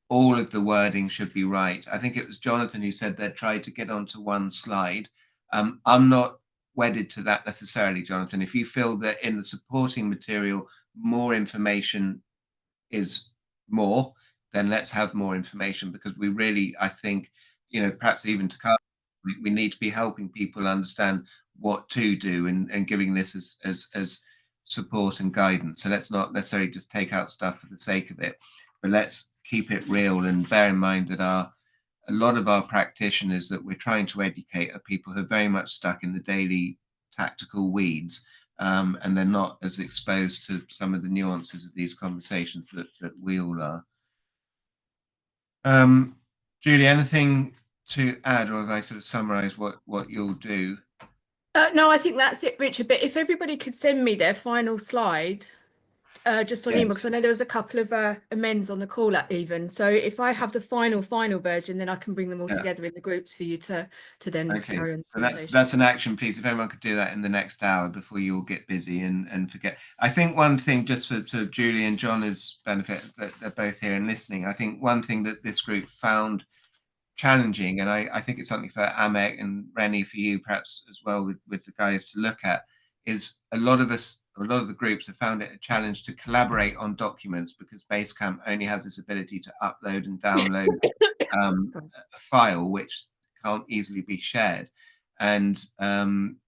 all of the wording should be right. I think it was Jonathan who said they tried to get onto one slide. I'm not wedded to that necessarily, Jonathan. If you feel that in the supporting material more information is more, then let's have more information, because we really, I think, you know, perhaps even to Carl, we need to be helping people understand what to do and giving this as support and guidance. So let's not necessarily just take out stuff for the sake of it, but let's keep it real and bear in mind that a lot of our practitioners that we're trying to educate are people who are very much stuck in the daily tactical weeds, and they're not as exposed to some of the nuances of these conversations that we all are. Julie, anything to add, or have I sort of summarized what you'll do? No, I think that's it, Richard. But if everybody could send me their final slide, just on email, because I know there was a couple of amends on the call even. So if I have the final version, then I can bring them all together in the groups for you to then carry on. So that's an action, please. If everyone could do that in the next hour before you all get busy and forget. I think one thing, just for Julie and John's benefit, is that they're both here and listening. I think one thing that this group found challenging, and I think it's something for AMEC and Rennie, for you perhaps as well, with the guys to look at, is a lot of the groups have found it a challenge to collaborate on documents, because Basecamp only has this ability to upload and download a file which can't easily be shared. And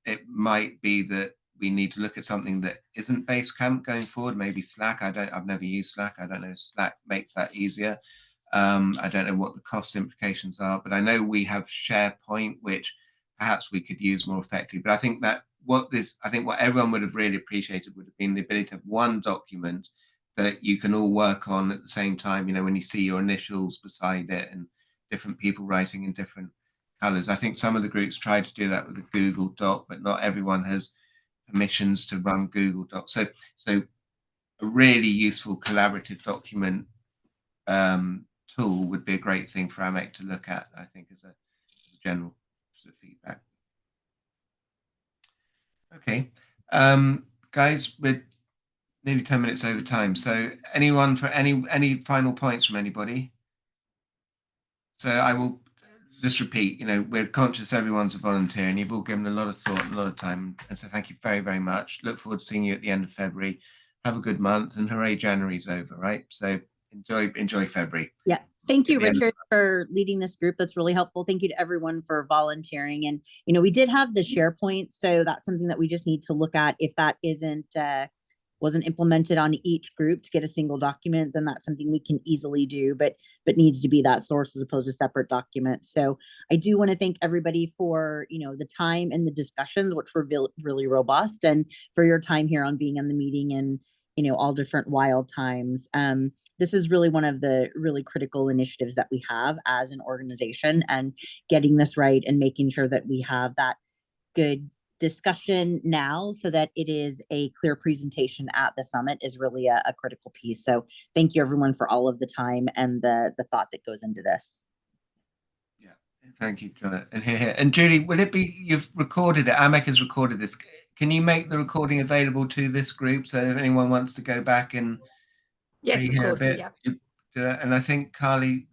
it might be that we need to look at something that isn't Basecamp going forward, maybe Slack. I've never used Slack. I don't know if Slack makes that easier. I don't know what the cost implications are, but I know we have SharePoint, which perhaps we could use more effectively. But I think that what everyone would have really appreciated would have been the ability to have one document that you can all work on at the same time, you know, when you see your initials beside it and different people writing in different colors. I think some of the groups tried to do that with a Google Doc, but not everyone has permissions to run Google Docs. So a really useful collaborative document tool would be a great thing for AMEC to look at, I think, as a general sort of feedback. Okay, guys, we're nearly 10 minutes over time. So anyone for any final points from anybody? So I will just repeat, you know, we're conscious everyone's a volunteer and you've all given a lot of thought and a lot of time. And so thank you very, very much. Look forward to seeing you at the end of February. Have a good month and hooray, January's over, right? So enjoy February. Yeah. Thank you, Richard, for leading this group. That's really helpful. Thank you to everyone for volunteering. And, you know, we did have the SharePoint, so that's something that we just need to look at. If that wasn't implemented on each group to get a single document, then that's something we can easily do, but needs to be that source as opposed to separate documents. So I do want to thank everybody for, you know, the time and the discussions, which were really robust, and for your time here on being in the meeting and, you know, all different wild times. This is really one of the really critical initiatives that we have as an organization, and getting this right and making sure that we have that good discussion now so that it is a clear presentation at the summit is really a critical piece. So thank you everyone for all of the time and the thought that goes into this. Yeah, thank you, Jonathan. And here. And Julie, will it be, you've recorded it, AMEC has recorded this. Can you make the recording available to this group so if anyone wants to go back and yes, of course, yeah. And I think Carly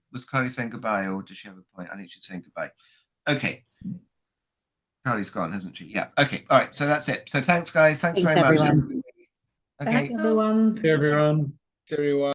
saying goodbye, or does she have a point? I think she's saying goodbye. Okay. Carly's gone, hasn't she? Yeah. Okay. All right. So that's it. So thanks, guys. Thanks very much. Okay. Thanks, everyone. Everyone.